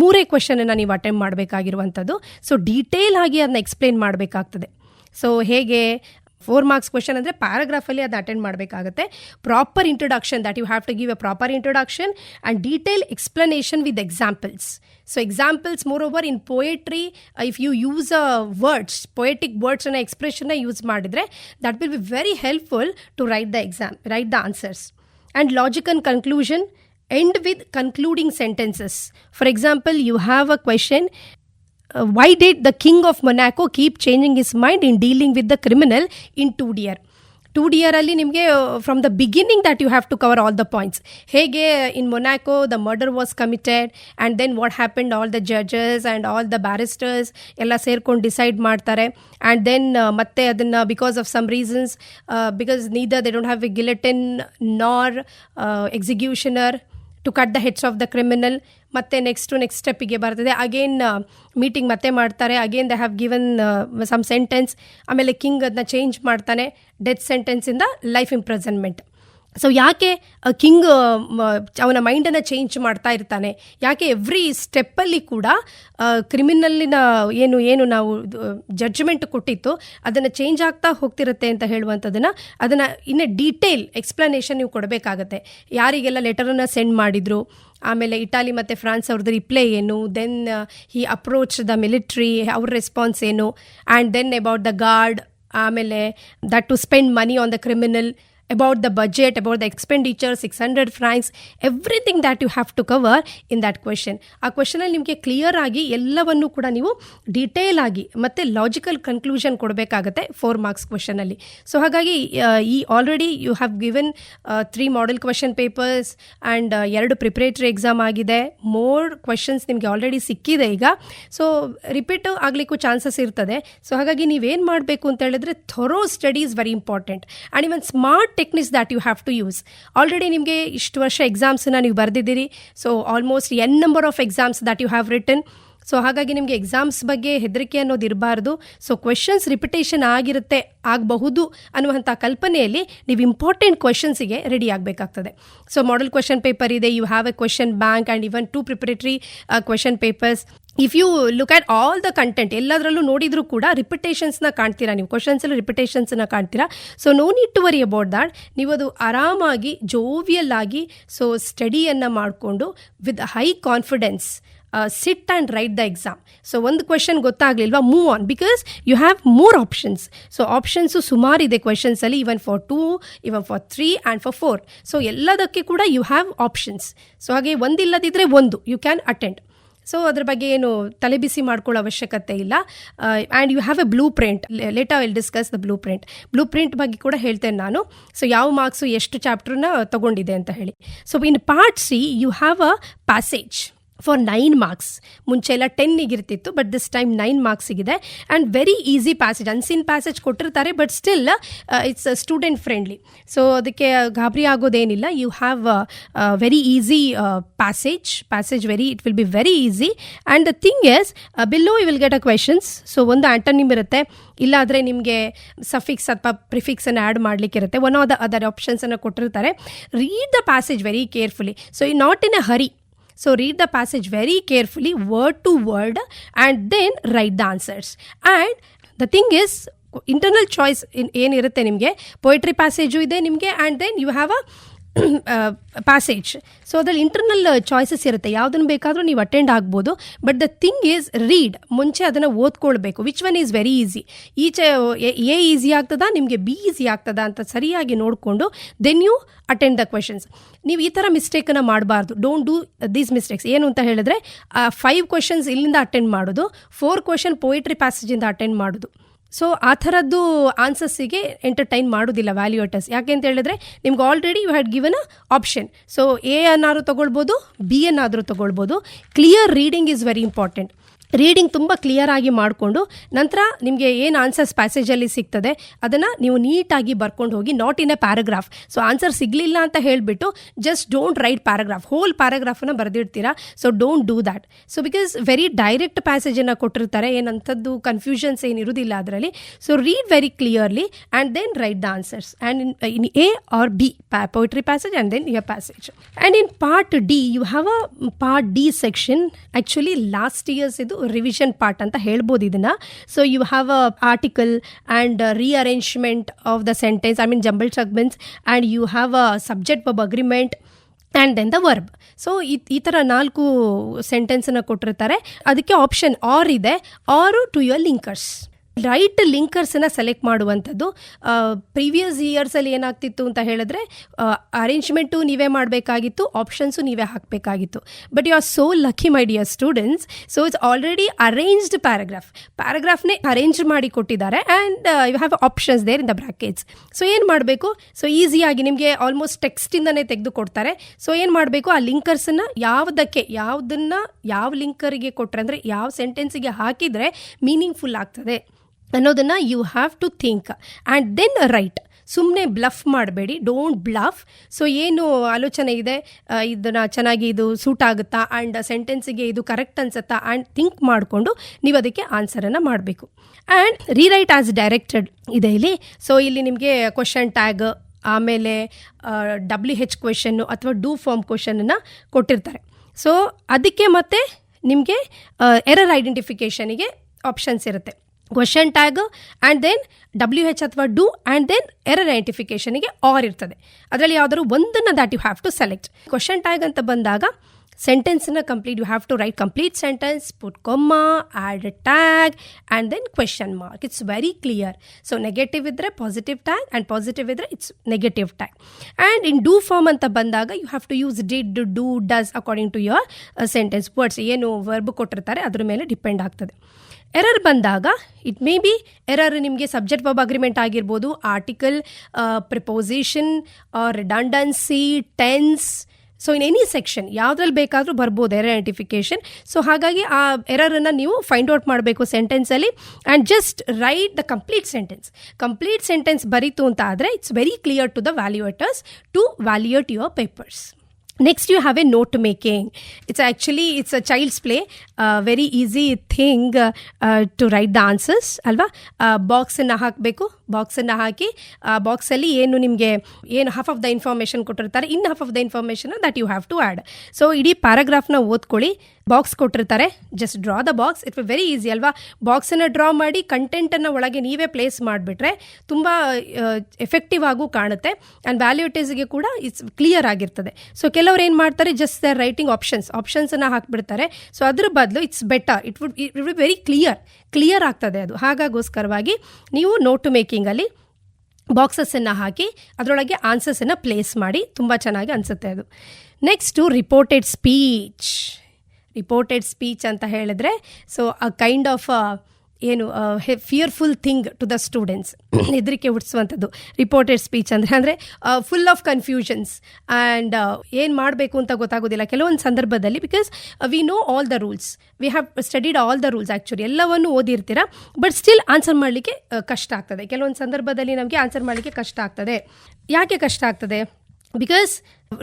3 ಕ್ವೆಶನನ್ನು ನೀವು ಅಟೆಂಪ್ಟ್ ಮಾಡಬೇಕಾಗಿರುವಂಥದ್ದು. ಸೊ ಡೀಟೇಲ್ ಆಗಿ ಅದನ್ನ ಎಕ್ಸ್ಪ್ಲೇನ್ ಮಾಡಬೇಕಾಗ್ತದೆ. ಸೊ ಹೇಗೆ 4 ಮಾರ್ಕ್ಸ್ ಕ್ವೆಶನ್ ಅಂದರೆ ಪ್ಯಾರಾಗ್ರಾಫಲ್ಲಿ ಅದನ್ನ ಅಟೆಂಡ್ ಮಾಡಬೇಕಾಗುತ್ತೆ. Proper introduction, that you have to give a proper introduction and detail explanation with examples. So examples moreover in poetry, if you use words, poetic ವರ್ಡ್ಸನ್ನು ಎಕ್ಸ್ಪ್ರೆಷನ್ನ use ಮಾಡಿದರೆ that will be very helpful to write the answers. And logic and conclusion, end with concluding sentences. For example, you have a question, why did the king of Monaco keep changing his mind in dealing with the criminal in 2DR? 2DR ಅಲ್ಲಿ ನಿಮಗೆ from the beginning that you have to cover all the points. ಹೇಗೆ in Monaco the murder was committed and then what happened, all the judges and all the barristers ಎಲ್ಲ ಸೇರ್ಕೊಂಡು decide ಮಾಡ್ತಾರೆ. And then ಮತ್ತೆ ಅದನ್ನು because of some reasons, because neither they don't have a guillotine nor executioner to cut the heads of the criminal. ಮತ್ತೆ next ಸ್ಟೆಪ್ಪಿಗೆ ಬರ್ತದೆ, again meeting ಮತ್ತೆ ಮಾಡ್ತಾರೆ, again they have given some sentence. ಆಮೇಲೆ king ಅದನ್ನ change ಮಾಡ್ತಾನೆ, death ಸೆಂಟೆನ್ಸಿಂದ life imprisonment. So ಯಾಕೆ ಕಿಂಗ್ ಅವನ ಮೈಂಡನ್ನು ಚೇಂಜ್ ಮಾಡ್ತಾ ಇರ್ತಾನೆ, ಯಾಕೆ ಎವ್ರಿ ಸ್ಟೆಪ್ಪಲ್ಲಿ ಕೂಡ ಕ್ರಿಮಿನಲ್ಲಿನ ಏನು ನಾವು ಜಡ್ಜ್ಮೆಂಟ್ ಕೊಟ್ಟಿತ್ತು ಅದನ್ನು ಚೇಂಜ್ ಆಗ್ತಾ ಹೋಗ್ತಿರುತ್ತೆ ಅಂತ ಹೇಳುವಂಥದ್ದನ್ನು ಅದನ್ನು ಇನ್ನೂ ಡೀಟೇಲ್ ಎಕ್ಸ್ಪ್ಲನೇಷನ್ ನೀವು ಕೊಡಬೇಕಾಗತ್ತೆ. ಯಾರಿಗೆಲ್ಲ ಲೆಟರನ್ನು ಸೆಂಡ್ ಮಾಡಿದರು, ಆಮೇಲೆ ಇಟಾಲಿ ಮತ್ತು ಫ್ರಾನ್ಸ್ ಅವ್ರದ್ದು ರಿಪ್ಲೈ ಏನು, then he approach the military, ಅವ್ರ ರೆಸ್ಪಾನ್ಸ್ ಏನು, and then about the guard, ಆಮೇಲೆ that to spend money on the criminal, about the budget, about the expenditure, 600 francs, everything that you have to cover in that question. ಆ ಕ್ವೆಶನಲ್ಲಿ ನಿಮಗೆ clear ಆಗಿ ಎಲ್ಲವನ್ನೂ ಕೂಡ ನೀವು detail ಆಗಿ ಮತ್ತು ಲಾಜಿಕಲ್ ಕನ್ಕ್ಲೂಷನ್ ಕೊಡಬೇಕಾಗತ್ತೆ 4 ಮಾರ್ಕ್ಸ್ ಕ್ವೆಶನಲ್ಲಿ. ಸೊ ಹಾಗಾಗಿ ಈ already you have given 3 model question papers and 2 preparatory exam ಆಗಿದೆ. ಮೋರ್ ಕ್ವೆಶನ್ಸ್ ನಿಮಗೆ ಆಲ್ರೆಡಿ ಸಿಕ್ಕಿದೆ ಈಗ. ಸೊ ರಿಪೀಟ್ ಆಗಲಿಕ್ಕೂ ಚಾನ್ಸಸ್ ಇರ್ತದೆ. ಸೊ ಹಾಗಾಗಿ ನೀವೇನು ಮಾಡಬೇಕು ಅಂತ ಹೇಳಿದ್ರೆ thorough study is very important and even smart techniques that you have to use. Already ನಿಮಗೆ ಇಷ್ಟು ವರ್ಷ ಎಕ್ಸಾಮ್ಸನ್ನು ನೀವು ಬರೆದಿದ್ದೀರಿ. So almost n number of exams that you have written. So ಹಾಗಾಗಿ ನಿಮಗೆ ಎಕ್ಸಾಮ್ಸ್ ಬಗ್ಗೆ ಹೆದರಿಕೆ ಅನ್ನೋದು ಇರಬಾರ್ದು. ಸೊ ಕ್ವೆಶನ್ಸ್ ರಿಪಿಟೇಷನ್ ಆಗಬಹುದು ಅನ್ನುವಂಥ ಕಲ್ಪನೆಯಲ್ಲಿ ನೀವು ಇಂಪಾರ್ಟೆಂಟ್ ಕ್ವೆಶನ್ಸಿಗೆ ರೆಡಿ ಆಗಬೇಕಾಗ್ತದೆ. ಸೊ ಮಾಡೆಲ್ ಕ್ವೆಶನ್ ಪೇಪರ್ ಇದೆ, you have a question bank and even 2 preparatory question papers. If you look at all the content, ಎಲ್ಲದರಲ್ಲೂ ನೋಡಿದರೂ ಕೂಡ ರಿಪಿಟೇಷನ್ಸ್ನ ಕಾಣ್ತೀರಾ, ನೀವು ಕ್ವೆಶನ್ಸಲ್ಲಿ ರಿಪಿಟೇಷನ್ಸ್ನ ಕಾಣ್ತೀರಾ. So no need to worry about that. ನೀವು ಅದು ಆರಾಮಾಗಿ ಜೋವಿಯಲ್ ಆಗಿ ಸೊ ಸ್ಟಡಿಯನ್ನು ಮಾಡಿಕೊಂಡು with high confidence sit and write the exam. So ಒಂದು ಕ್ವೆಶನ್ ಗೊತ್ತಾಗಲಿಲ್ವಾ, move on, because you have more options. So options ಸುಮಾರಿದೆ ಕ್ವೆಶನ್ಸಲ್ಲಿ, even for 2, even for 3 and for 4. So ಎಲ್ಲದಕ್ಕೆ ಕೂಡ ಯು ಹ್ಯಾವ್ ಆಪ್ಷನ್ಸ್. ಸೊ ಹಾಗೆ ಒಂದಿಲ್ಲದಿದ್ದರೆ ಒಂದು ಯು ಕ್ಯಾನ್ ಅಟೆಂಡ್. ಸೊ ಅದ್ರ ಬಗ್ಗೆ ಏನು ತಲೆಬಿಸಿ ಮಾಡ್ಕೊಳ್ಳೋ ಅವಶ್ಯಕತೆ ಇಲ್ಲ. And you have a blue print. Later will discuss the blue print ಬಗ್ಗೆ ಕೂಡ ಹೇಳ್ತೇನೆ ನಾನು. ಸೊ ಯಾವ ಮಾರ್ಕ್ಸು ಎಷ್ಟು ಚಾಪ್ಟರ್ನ ತಗೊಂಡಿದೆ ಅಂತ ಹೇಳಿ. So in part C you have a passage for 9 marks. ಮುಂಚೆ ಎಲ್ಲ 10 ಇರ್ತಿತ್ತು, ಬಟ್ ದಿಸ್ ಟೈಮ್ 9 ಮಾರ್ಕ್ಸಿಗಿದೆ. And very easy passage, unseen passage ಕೊಟ್ಟಿರ್ತಾರೆ, but still it's student friendly. So ಅದಕ್ಕೆ ಗಾಬರಿ ಆಗೋದೇನಿಲ್ಲ. You have very easy passage very it will be very easy. And the thing is below you will get a questions. So ಒಂದು antonym ಇರುತ್ತೆ, ಇಲ್ಲಾದರೆ ನಿಮಗೆ ಸಫಿಕ್ಸ್ ಅಥವಾ ಪ್ರಿಫಿಕ್ಸನ್ನು ಆ್ಯಡ್ ಮಾಡಲಿಕ್ಕಿರುತ್ತೆ. ಒನ್ ಆಫ್ ದ ಅದರ್ ಆಪ್ಷನ್ಸನ್ನು ಕೊಟ್ಟಿರ್ತಾರೆ. Read the passage very carefully. So not in a hurry. So read the passage very carefully, word to word, and then write the answers. And the thing is, internal choice ಏನಿರುತ್ತೆ ನಿಮಗೆ, poetry passage ಇದೆ ನಿಮಗೆ, and then you have a passage. So ಅದ್ರಲ್ಲಿ internal choices ಇರುತ್ತೆ, ಯಾವುದನ್ನು ಬೇಕಾದರೂ ನೀವು attend ಆಗ್ಬೋದು. But the thing is read, ಮುಂಚೆ ಅದನ್ನು ಓದ್ಕೊಳ್ಬೇಕು. Which one is very easy, A easy ಆಗ್ತದಾ ನಿಮಗೆ ಬಿ ಈಸಿ ಆಗ್ತದಾ ಅಂತ ಸರಿಯಾಗಿ ನೋಡಿಕೊಂಡು then you attend the questions. ನೀವು ಈ ಥರ ಮಿಸ್ಟೇಕನ್ನು ಮಾಡಬಾರ್ದು. Don't do these mistakes. ಏನು ಅಂತ ಹೇಳಿದ್ರೆ 5 ಕ್ವೆಶನ್ಸ್ ಇಲ್ಲಿಂದ ಅಟೆಂಡ್ ಮಾಡೋದು, 4 ಕ್ವೆಶನ್ ಪೋಯಿಟ್ರಿ ಪ್ಯಾಸೇಜಿಂದ ಅಟೆಂಡ್ ಮಾಡೋದು. ಸೊ ಆ ಥರದ್ದು ಆನ್ಸರ್ಸಿಗೆ ಎಂಟರ್ಟೈನ್ ಮಾಡೋದಿಲ್ಲ ವ್ಯಾಲ್ಯೂಯೇಟರ್ಸ್. ಯಾಕೆ ಅಂತ ಹೇಳಿದ್ರೆ ನಿಮ್ಗೆ already you had given a option. So A ಅನ್ನಾದರೂ ತೊಗೊಳ್ಬೋದು, ಬಿ ಅನ್ನಾದರೂ ತೊಗೊಳ್ಬೋದು. Clear reading is very important. Reading ತುಂಬ ಕ್ಲಿಯರ್ ಆಗಿ ಮಾಡಿಕೊಂಡು ನಂತರ ನಿಮಗೆ ಏನು ಆನ್ಸರ್ಸ್ ಪ್ಯಾಸೇಜಲ್ಲಿ ಸಿಗ್ತದೆ ಅದನ್ನು ನೀವು ನೀಟಾಗಿ ಬರ್ಕೊಂಡು ಹೋಗಿ, not in a paragraph. So answer ಸಿಗಲಿಲ್ಲ ಅಂತ ಹೇಳಿಬಿಟ್ಟು just don't write paragraph, whole ಪ್ಯಾರಾಗ್ರಾಫನ್ನು ಬರೆದಿಡ್ತೀರಾ. So don't do that. So because very direct ಪ್ಯಾಸೇಜನ್ನು ಕೊಟ್ಟಿರ್ತಾರೆ, ಏನಂಥದ್ದು ಕನ್ಫ್ಯೂಷನ್ಸ್ ಏನಿರೋದಿಲ್ಲ ಅದರಲ್ಲಿ. So read very clearly and then write the answers and in A or B poetry passage and then your passage. And in part D you have a part D section. Actually last year's idu revision part anta helbodu idina. So you have a article and rearrangement of the sentence, I mean jumbled segments, and you have a subject verb agreement and then the verb. So ಈ ಥರ 4 ಸೆಂಟೆನ್ಸನ್ನು ಕೊಟ್ಟಿರ್ತಾರೆ. ಅದಕ್ಕೆ option or ಇದೆ, ಆರು to your linkers. Right ಲಿಂಕರ್ಸನ್ನು select ಮಾಡುವಂಥದ್ದು. Previous ಇಯರ್ಸಲ್ಲಿ ಏನಾಗ್ತಿತ್ತು ಅಂತ ಹೇಳಿದ್ರೆ ಅರೇಂಜ್ಮೆಂಟು ನೀವೇ ಮಾಡಬೇಕಾಗಿತ್ತು, ಆಪ್ಷನ್ಸು ನೀವೇ ಹಾಕಬೇಕಾಗಿತ್ತು. But you are so lucky my dear students. So it's already arranged ಪ್ಯಾರಾಗ್ರಾಫ್ನೇ ಅರೇಂಜ್ ಮಾಡಿ ಕೊಟ್ಟಿದ್ದಾರೆ and you have options there in the brackets. So ಏನು ಮಾಡಬೇಕು, ಸೊ ಈಸಿಯಾಗಿ ನಿಮಗೆ ಆಲ್ಮೋಸ್ಟ್ ಟೆಕ್ಸ್ಟಿಂದನೇ ತೆಗೆದು ಕೊಡ್ತಾರೆ. ಸೊ ಏನು ಮಾಡಬೇಕು, ಆ ಲಿಂಕರ್ಸನ್ನು ಯಾವುದನ್ನು ಯಾವ ಲಿಂಕರಿಗೆ ಕೊಟ್ಟರೆ ಅಂದರೆ ಯಾವ ಸೆಂಟೆನ್ಸಿಗೆ ಹಾಕಿದರೆ ಮೀನಿಂಗ್ಫುಲ್ ಆಗ್ತದೆ ಅನ್ನೋದನ್ನು you have to think and then write. ಸುಮ್ಮನೆ ಬ್ಲಫ್ ಮಾಡಬೇಡಿ, ಡೋಂಟ್ ಬ್ಲಫ್. ಸೊ ಏನು ಆಲೋಚನೆ ಇದೆ, ಇದನ್ನು ಚೆನ್ನಾಗಿ ಇದು ಸೂಟ್ ಆಗುತ್ತಾ ಆ್ಯಂಡ್ ಸೆಂಟೆನ್ಸಿಗೆ ಇದು ಕರೆಕ್ಟ್ ಅನ್ಸುತ್ತಾ ಆ್ಯಂಡ್ ಥಿಂಕ್ ಮಾಡಿಕೊಂಡು ನೀವು ಅದಕ್ಕೆ ಆನ್ಸರನ್ನು ಮಾಡಬೇಕು. ಆ್ಯಂಡ್ ರೀರೈಟ್ ಆಸ್ ಡೈರೆಕ್ಟೆಡ್ ಇದೆ ಇಲ್ಲಿ. ಸೊ ಇಲ್ಲಿ ನಿಮಗೆ ಕ್ವಶನ್ ಟ್ಯಾಗ್, ಆಮೇಲೆ WH ಕ್ವೆಶನ್ನು ಅಥವಾ ಡೂ ಫಾರ್ಮ್ ಕ್ವೆಶನನ್ನು ಕೊಟ್ಟಿರ್ತಾರೆ. ಸೊ ಅದಕ್ಕೆ ಮತ್ತೆ ನಿಮಗೆ ಎರರ್ ಐಡೆಂಟಿಫಿಕೇಷನಿಗೆ ಆಪ್ಷನ್ಸ್ ಇರುತ್ತೆ. Question tag and then WH ಅಥವಾ ಡೂ ಆ್ಯಂಡ್ ದೆನ್ ಎರರ್ ಐಡೆಂಟಿಫಿಕೇಷನಿಗೆ ಆರ್ ಇರ್ತದೆ. ಅದರಲ್ಲಿ ಯಾವುದಾದ್ರು ಒಂದನ್ನು that you have to select. ಕ್ವಶನ್ ಟ್ಯಾಗ್ ಅಂತ ಬಂದಾಗ ಸೆಂಟೆನ್ಸನ್ನು complete you have to write complete sentence, put comma, add tag and then question mark. It's very clear. So negative ಇದ್ದರೆ ಪಾಸಿಟಿವ್ ಟ್ಯಾಗ್ ಆ್ಯಂಡ್ ಪಾಸಿಟಿವ್ ಇದ್ದರೆ it's negative tag. And in do form ಅಂತ ಬಂದಾಗ you have to use did, do, does according to your sentence. Words ಏನು verb ಕೊಟ್ಟಿರ್ತಾರೆ ಅದ್ರ ಮೇಲೆ depend ಆಗ್ತದೆ. Error ಬಂದಾಗ ಇಟ್ ಮೇ ಬಿ ಎರರ್ ನಿಮಗೆ ಸಬ್ಜೆಕ್ಟ್ ವರ್ಬ್ ಅಗ್ರಿಮೆಂಟ್ ಆಗಿರ್ಬೋದು, article, preposition, redundancy, tense. So in any section ಯಾವುದ್ರಲ್ಲಿ ಬೇಕಾದರೂ ಬರ್ಬೋದು ಎರರ್ ಐಡೆಂಟಿಫಿಕೇಷನ್. ಸೊ ಹಾಗಾಗಿ ಆ ಎರರನ್ನು ನೀವು ಫೈಂಡ್ ಔಟ್ ಮಾಡಬೇಕು ಸೆಂಟೆನ್ಸಲ್ಲಿ and just write the complete sentence ಬರೀತು ಅಂತ ಆದರೆ it's very clear to the valuators to valuate your papers. Next you have a note making. It's a child's play, very easy thing to write the answers ಅಲ್ವಾ. ಬಾಕ್ಸನ್ನು ಹಾಕಬೇಕು, ಬಾಕ್ಸನ್ನು ಹಾಕಿ ಬಾಕ್ಸಲ್ಲಿ ಏನು half of the information ಕೊಟ್ಟಿರ್ತಾರೆ, in half of the information that you have to add. So ಇಡೀ ಪ್ಯಾರಾಗ್ರಾಫ್ನ ಓದ್ಕೊಳ್ಳಿ, box ಕೊಟ್ಟಿರ್ತಾರೆ, just draw the box. It very easy ಅಲ್ವಾ. ಬಾಕ್ಸನ್ನು ಡ್ರಾ ಮಾಡಿ ಕಂಟೆಂಟನ್ನು ಒಳಗೆ ನೀವೇ ಪ್ಲೇಸ್ ಮಾಡಿಬಿಟ್ರೆ ತುಂಬ ಎಫೆಕ್ಟಿವ್ ಆಗೂ ಕಾಣುತ್ತೆ ಆ್ಯಂಡ್ ವ್ಯಾಲ್ಯೂಟೇಸ್ಗೆ ಕೂಡ ಇಟ್ಸ್ ಕ್ಲಿಯರ್ ಆಗಿರ್ತದೆ. ಸೊ ಕೆಲವ್ರು ಏನು ಮಾಡ್ತಾರೆ, ಜಸ್ಟ್ ದ ರೈಟಿಂಗ್ ಆಪ್ಷನ್ಸನ್ನು ಹಾಕಿಬಿಡ್ತಾರೆ. ಸೊ ಅದ್ರ ಬದಲು it's better, it would very clear ಆಗ್ತದೆ ಅದು. ಹಾಗಾಗೋಸ್ಕರವಾಗಿ ನೀವು ನೋಟ್ ಮೇಕಿಂಗಲ್ಲಿ ಬಾಕ್ಸಸ್ಸನ್ನು ಹಾಕಿ ಅದರೊಳಗೆ ಆನ್ಸರ್ಸನ್ನು ಪ್ಲೇಸ್ ಮಾಡಿ, ತುಂಬ ಚೆನ್ನಾಗಿ ಅನಿಸುತ್ತೆ ಅದು. ನೆಕ್ಸ್ಟು ರಿಪೋರ್ಟೆಡ್ ಸ್ಪೀಚ್ ಅಂತ ಹೇಳಿದ್ರೆ, ಸೊ ಅ ಕೈಂಡ್ ಆಫ್ ಏನು fearful thing to the students, ಹೆದರಿಕೆ ಹುಟ್ಟಿಸುವಂಥದ್ದು ರಿಪೋರ್ಟೆಡ್ ಸ್ಪೀಚ್ ಅಂದರೆ ಫುಲ್ ಆಫ್ ಕನ್ಫ್ಯೂಷನ್ಸ್ ಆ್ಯಂಡ್ ಏನು ಮಾಡಬೇಕು ಅಂತ ಗೊತ್ತಾಗೋದಿಲ್ಲ ಕೆಲವೊಂದು ಸಂದರ್ಭದಲ್ಲಿ. Because we know all the rules, we have studied all the rules actually, ಎಲ್ಲವನ್ನು ಓದಿರ್ತೀರ, ಬಟ್ ಸ್ಟಿಲ್ ಆನ್ಸರ್ ಮಾಡಲಿಕ್ಕೆ ಕಷ್ಟ ಆಗ್ತದೆ. ಕೆಲವೊಂದು ಸಂದರ್ಭದಲ್ಲಿ ನಮಗೆ ಆನ್ಸರ್ ಮಾಡಲಿಕ್ಕೆ ಕಷ್ಟ ಆಗ್ತದೆ. ಯಾಕೆ ಕಷ್ಟ ಆಗ್ತದೆ? Because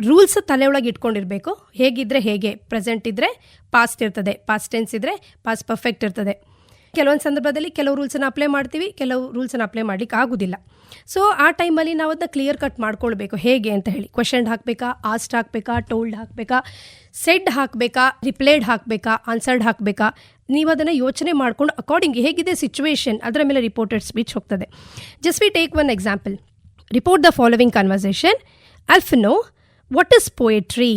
rules ತಲೆಯೊಳಗೆ ಇಟ್ಕೊಂಡಿರಬೇಕು. ಹೇಗಿದ್ದರೆ ಹೇಗೆ, ಪ್ರೆಸೆಂಟ್ ಇದ್ದರೆ ಪಾಸ್ಟ್ ಇರ್ತದೆ, ಪಾಸ್ಟ್ ಟೆನ್ಸ್ ಇದ್ದರೆ ಪಾಸ್ಟ್ ಪರ್ಫೆಕ್ಟ್ ಇರ್ತದೆ. ಕೆಲವೊಂದು ಸಂದರ್ಭದಲ್ಲಿ ಕೆಲವು ರೂಲ್ಸನ್ನು ಅಪ್ಲೈ ಮಾಡ್ತೀವಿ, ಕೆಲವು ರೂಲ್ಸನ್ನು ಅಪ್ಲೈ ಮಾಡಲಿಕ್ಕೆ ಆಗೋದಿಲ್ಲ. ಸೊ ಆ ಟೈಮಲ್ಲಿ ನಾವು ಅದನ್ನ ಕ್ಲಿಯರ್ ಕಟ್ ಮಾಡ್ಕೊಳ್ಬೇಕು ಹೇಗೆ ಅಂತ ಹೇಳಿ. ಕ್ವೆಶನ್ ಹಾಕಬೇಕಾ, ಆಸ್ಟ್ ಹಾಕಬೇಕಾ, ಟೋಲ್ಡ್ ಹಾಕಬೇಕಾ, ಸೆಡ್ ಹಾಕಬೇಕಾ, ರಿಪ್ಲೈಡ್ ಹಾಕಬೇಕಾ, ಆನ್ಸರ್ಡ್ ಹಾಕಬೇಕಾ, ನೀವು ಅದನ್ನು ಯೋಚನೆ ಮಾಡಿಕೊಂಡು ಅಕಾರ್ಡಿಂಗ್ ಹೇಗಿದೆ ಸಿಚುವೇಶನ್ ಅದರ ಮೇಲೆ ರಿಪೋರ್ಟೆಡ್ ಸ್ಪೀಚ್ ಹೋಗ್ತದೆ. Just we take one example. Report the following conversation. Alphino, what is poetry?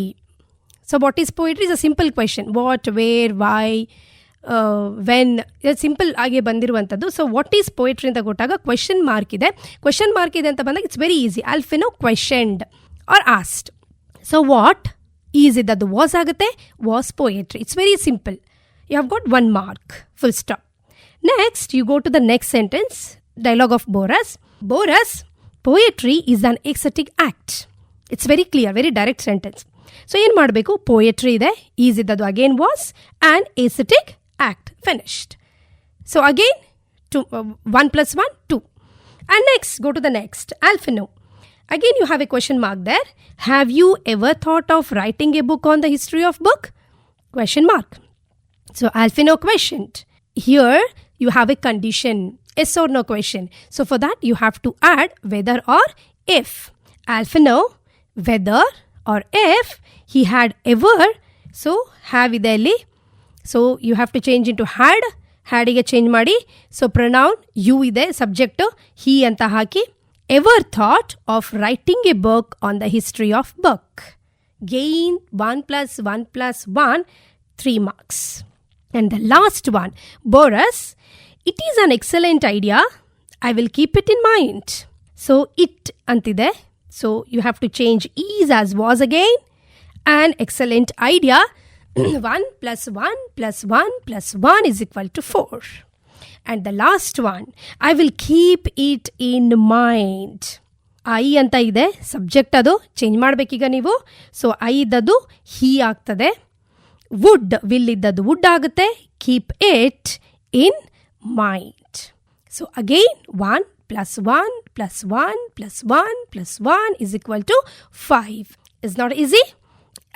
So what is poetry is a simple question. What, where, why, when, simple ಆಗಿ ಬಂದಿರುವಂಥದ್ದು. ಸೊ ವಾಟ್ ಈಸ್ ಪೋಯಟ್ರಿ ಅಂತ ಕೊಟ್ಟಾಗ question mark ಇದೆ ಅಂತ ಬಂದಾಗ it's very easy. ಆಲ್ಫಿನೋ questioned are asked. So what is ಇದ್ದದ್ದು was ಆಗುತ್ತೆ, was poetry. It's very simple. You have got 1 mark, full stop. Next, you go to the next sentence, dialogue of Boras. Boras, poetry is an ecstatic act. It's very clear, very direct sentence. So, ಏನು ಮಾಡಬೇಕು? Poetry ಇದೆ, is ಇದ್ದದ್ದು again was, and ecstatic act. Finished. So, again, 1 + 1, 2. And next, go to the next. Alphino. Again, you have a question mark there. Have you ever thought of writing a book on the history of book? Question mark. So, Alphino questioned. Here, you have a condition, yes or no question. So, for that, you have to add whether or if. Alphino, whether or if he had ever. So, have ideli. So, you have to change into had. Had ige change ಮಾಡಿ. So, pronoun you ಇದೆ, subject he ಅಂತ ಹಾಕಿ. Ever thought of writing a book on the history of book? Gain 1 + 1 + 1, 3 marks. And the last one, Boras, it is an excellent idea. I will keep it in mind. So, it antide. So, you have to change is as was again. An excellent idea. 1 + 1 + 1 + 1 is equal to 4. And the last one, I will keep it in mind. I ಅಂತ ಇದೆ, subject ಅದು change ಮಾಡಬೇಕೀಗ ನೀವು. So I ಇದ್ದದ್ದು ಹಿ ಆಗ್ತದೆ. Wood, will ಇದ್ದದ್ದು wood ಆಗುತ್ತೆ. Keep it in mind. So again 1 + 1 + 1 + 1 + 1 is equal to 5. It's not easy.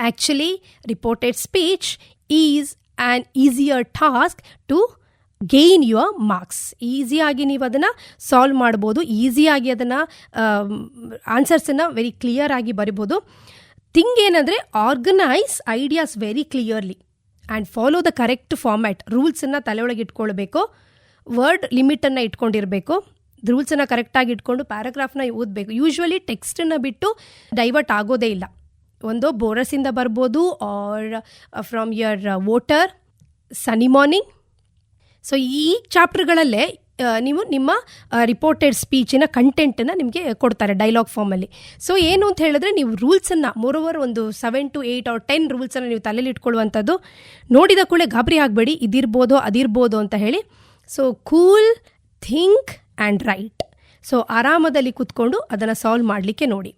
Actually, reported speech is an easier task to gain your marks. ಈಸಿಯಾಗಿ ನೀವು ಅದನ್ನು ಸಾಲ್ವ್ ಮಾಡ್ಬೋದು, ಈಸಿಯಾಗಿ ಅದನ್ನು ಆನ್ಸರ್ಸನ್ನು ವೆರಿ ಕ್ಲಿಯರ್ ಆಗಿ ಬರಿಬೋದು. ಥಿಂಗ್ ಏನಂದರೆ, organise ideas very clearly and follow the correct format. ರೂಲ್ಸನ್ನು ತಲೆಯೊಳಗೆ ಇಟ್ಕೊಳ್ಬೇಕು, ವರ್ಡ್ ಲಿಮಿಟನ್ನು ಇಟ್ಕೊಂಡಿರಬೇಕು, ರೂಲ್ಸನ್ನು ಕರೆಕ್ಟಾಗಿ ಇಟ್ಕೊಂಡು ಪ್ಯಾರಾಗ್ರಾಫ್ನ ಓದಬೇಕು. ಯೂಶ್ವಲಿ ಟೆಕ್ಸ್ಟನ್ನು ಬಿಟ್ಟು ಡೈವರ್ಟ್ ಆಗೋದೇ ಇಲ್ಲ. ಒಂದು ಬೋರಸಿಂದ ಬರ್ಬೋದು, are from your voter, Sunny morning. So ಈ ಚಾಪ್ಟರ್ಗಳಲ್ಲೇ ನೀವು ನಿಮ್ಮ ರಿಪೋರ್ಟೆಡ್ ಸ್ಪೀಚಿನ ಕಂಟೆಂಟನ್ನು ನಿಮಗೆ ಕೊಡ್ತಾರೆ ಡೈಲಾಗ್ ಫಾರ್ಮಲ್ಲಿ. ಸೊ ಏನು ಅಂತ ಹೇಳಿದ್ರೆ, ನೀವು ರೂಲ್ಸನ್ನು ಮೋರೋವರ್ ಒಂದು 7 to 8 or 10 ರೂಲ್ಸನ್ನು ನೀವು ತಲೆಯಲ್ಲಿ ಇಟ್ಕೊಳ್ಳುವಂಥದ್ದು. ನೋಡಿದ ಕೂಡಲೇ ಗಾಬರಿ ಆಗಬೇಡಿ, ಇದಿರ್ಬೋದು ಅದಿರ್ಬೋದು ಅಂತ ಹೇಳಿ. So cool, think and write. So ಆರಾಮದಲ್ಲಿ ಕೂತ್ಕೊಂಡು ಅದನ್ನು ಸಾಲ್ವ್ ಮಾಡಲಿಕ್ಕೆ ನೋಡಿ.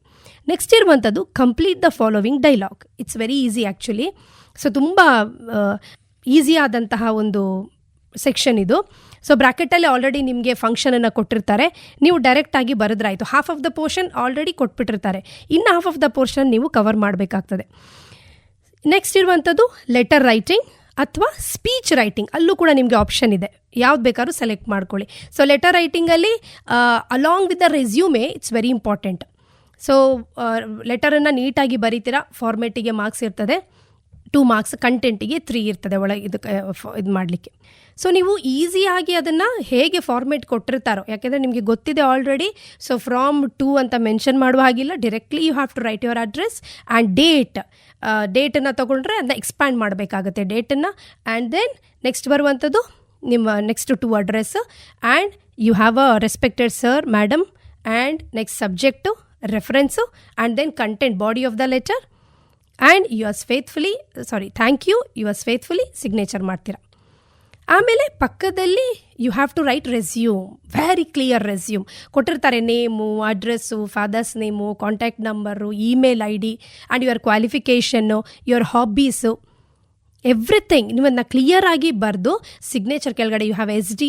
ನೆಕ್ಸ್ಟ್ ಇರುವಂಥದ್ದು, complete the following dialogue. It's very easy actually. So ತುಂಬ ಈಸಿ ಆದಂತಹ ಒಂದು ಸೆಕ್ಷನ್ ಇದು. ಸೊ ಬ್ರ್ಯಾಕೆಟಲ್ಲಿ ಆಲ್ರೆಡಿ ನಿಮಗೆ ಫಂಕ್ಷನನ್ನು ಕೊಟ್ಟಿರ್ತಾರೆ, ನೀವು ಡೈರೆಕ್ಟಾಗಿ ಬರೆದ್ರಾಯಿತು. Half of the portion already ಕೊಟ್ಬಿಟ್ಟಿರ್ತಾರೆ, ಇನ್ನು ಹಾಫ್ ಆಫ್ ದ ಪೋರ್ಷನ್ ನೀವು ಕವರ್ ಮಾಡಬೇಕಾಗ್ತದೆ. ನೆಕ್ಸ್ಟ್ ಇರುವಂಥದ್ದು ಲೆಟರ್ ರೈಟಿಂಗ್ ಅಥವಾ ಸ್ಪೀಚ್ ರೈಟಿಂಗ್. ಅಲ್ಲೂ ಕೂಡ ನಿಮಗೆ ಆಪ್ಷನ್ ಇದೆ, ಯಾವ್ದು ಬೇಕಾದ್ರೂ ಸೆಲೆಕ್ಟ್ ಮಾಡ್ಕೊಳ್ಳಿ. ಸೊ ಲೆಟರ್ ರೈಟಿಂಗಲ್ಲಿ along with the resume it's very important. So ಲೆಟರನ್ನು ನೀಟಾಗಿ ಬರೀತೀರಾ, ಫಾರ್ಮೇಟಿಗೆ ಮಾರ್ಕ್ಸ್ ಇರ್ತದೆ, 2 marks, ಕಂಟೆಂಟಿಗೆ 3 ಇರ್ತದೆ ಒಳಗೆ ಇದು ಮಾಡಲಿಕ್ಕೆ. ಸೊ ನೀವು ಈಸಿಯಾಗಿ ಅದನ್ನು ಹೇಗೆ ಫಾರ್ಮೇಟ್ ಕೊಟ್ಟಿರ್ತಾರೋ, ಯಾಕೆಂದರೆ ನಿಮಗೆ ಗೊತ್ತಿದೆ ಆಲ್ರೆಡಿ. ಸೊ ಫ್ರಾಮ್ ಟು ಅಂತ ಮೆನ್ಷನ್ ಮಾಡುವ ಹಾಗಿಲ್ಲ, directly you have to write your address and ಡೇಟನ್ನು ತೊಗೊಂಡ್ರೆ ಅದನ್ನ ಎಕ್ಸ್ಪ್ಯಾಂಡ್ ಮಾಡಬೇಕಾಗುತ್ತೆ ಡೇಟನ್ನು. ಆ್ಯಂಡ್ ದೆನ್ ನೆಕ್ಸ್ಟ್ ಬರುವಂಥದ್ದು ನಿಮ್ಮ next to address, and you have a respected sir, madam, and next subject, reference, and then content, body of the letter, and thank you, yours faithfully signature ಮಾಡ್ತೀರಾ. ಆಮೇಲೆ ಪಕ್ಕದಲ್ಲಿ you have to write resume, very clear resume ಕೊಟ್ಟಿರ್ತಾರೆ. Name, address, father's name, contact number, email I D, and your ಕ್ವಾಲಿಫಿಕೇಷನ್ನು, your hobbies, everything ನೀವನ್ನ clear ಆಗಿ ಬರೆದು signature ಕೆಳಗಡೆ you have SD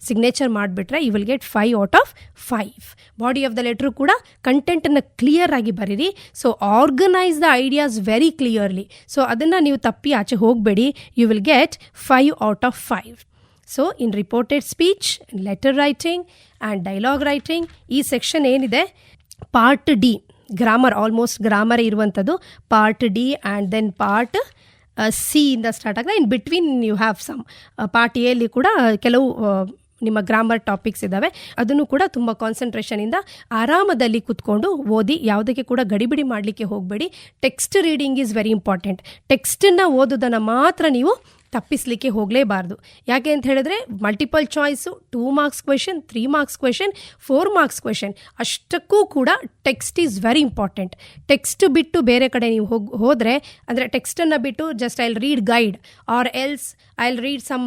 signature ಮಾಡಿಬಿಟ್ರೆ you will get 5 out of 5. Body of the letter ಕೂಡ ಕಂಟೆಂಟನ್ನು clear ಆಗಿ ಬರೀರಿ. So organise the ideas very clearly. So ಅದನ್ನು ನೀವು ತಪ್ಪಿ ಆಚೆ ಹೋಗಬೇಡಿ. You will get 5 out of 5. So in reported speech, letter writing and dialogue writing, ಈ ಸೆಕ್ಷನ್ ಏನಿದೆ ಪಾರ್ಟ್ ಡಿ, ಗ್ರಾಮರ್, ಆಲ್ಮೋಸ್ಟ್ ಗ್ರಾಮರೇ ಇರುವಂಥದ್ದು. Part D and then part C ಇಂದ ಸ್ಟಾರ್ಟ್ ಆಗಿದೆ. In between you have some part ಎಲ್ಲಿ ಕೂಡ ಕೆಲವು ನಿಮ್ಮ ಗ್ರಾಮರ್ ಟಾಪಿಕ್ಸ್ ಇದ್ದಾವೆ, ಅದನ್ನು ಕೂಡ ತುಂಬ ಕಾನ್ಸಂಟ್ರೇಷನಿಂದ ಆರಾಮದಲ್ಲಿ ಕೂತ್ಕೊಂಡು ಓದಿ. ಯಾವುದಕ್ಕೆ ಕೂಡ ಗಡಿಬಿಡಿ ಮಾಡಲಿಕ್ಕೆ ಹೋಗಬೇಡಿ. Text reading is very important. ಟೆಕ್ಸ್ಟನ್ನು ಓದೋದನ್ನು ಮಾತ್ರ ನೀವು ತಪ್ಪಿಸಲಿಕ್ಕೆ ಹೋಗಲೇಬಾರ್ದು. ಯಾಕೆ ಅಂತ ಹೇಳಿದ್ರೆ multiple choice, 2 marks question, 3 marks question, 4 marks question, ಅಷ್ಟಕ್ಕೂ ಕೂಡ text is very important. Text ಬಿಟ್ಟು ಬೇರೆ ಕಡೆ ನೀವು ಹೋದರೆ, ಅಂದರೆ ಟೆಕ್ಸ್ಟನ್ನು ಬಿಟ್ಟು just I will read guide or else I will read some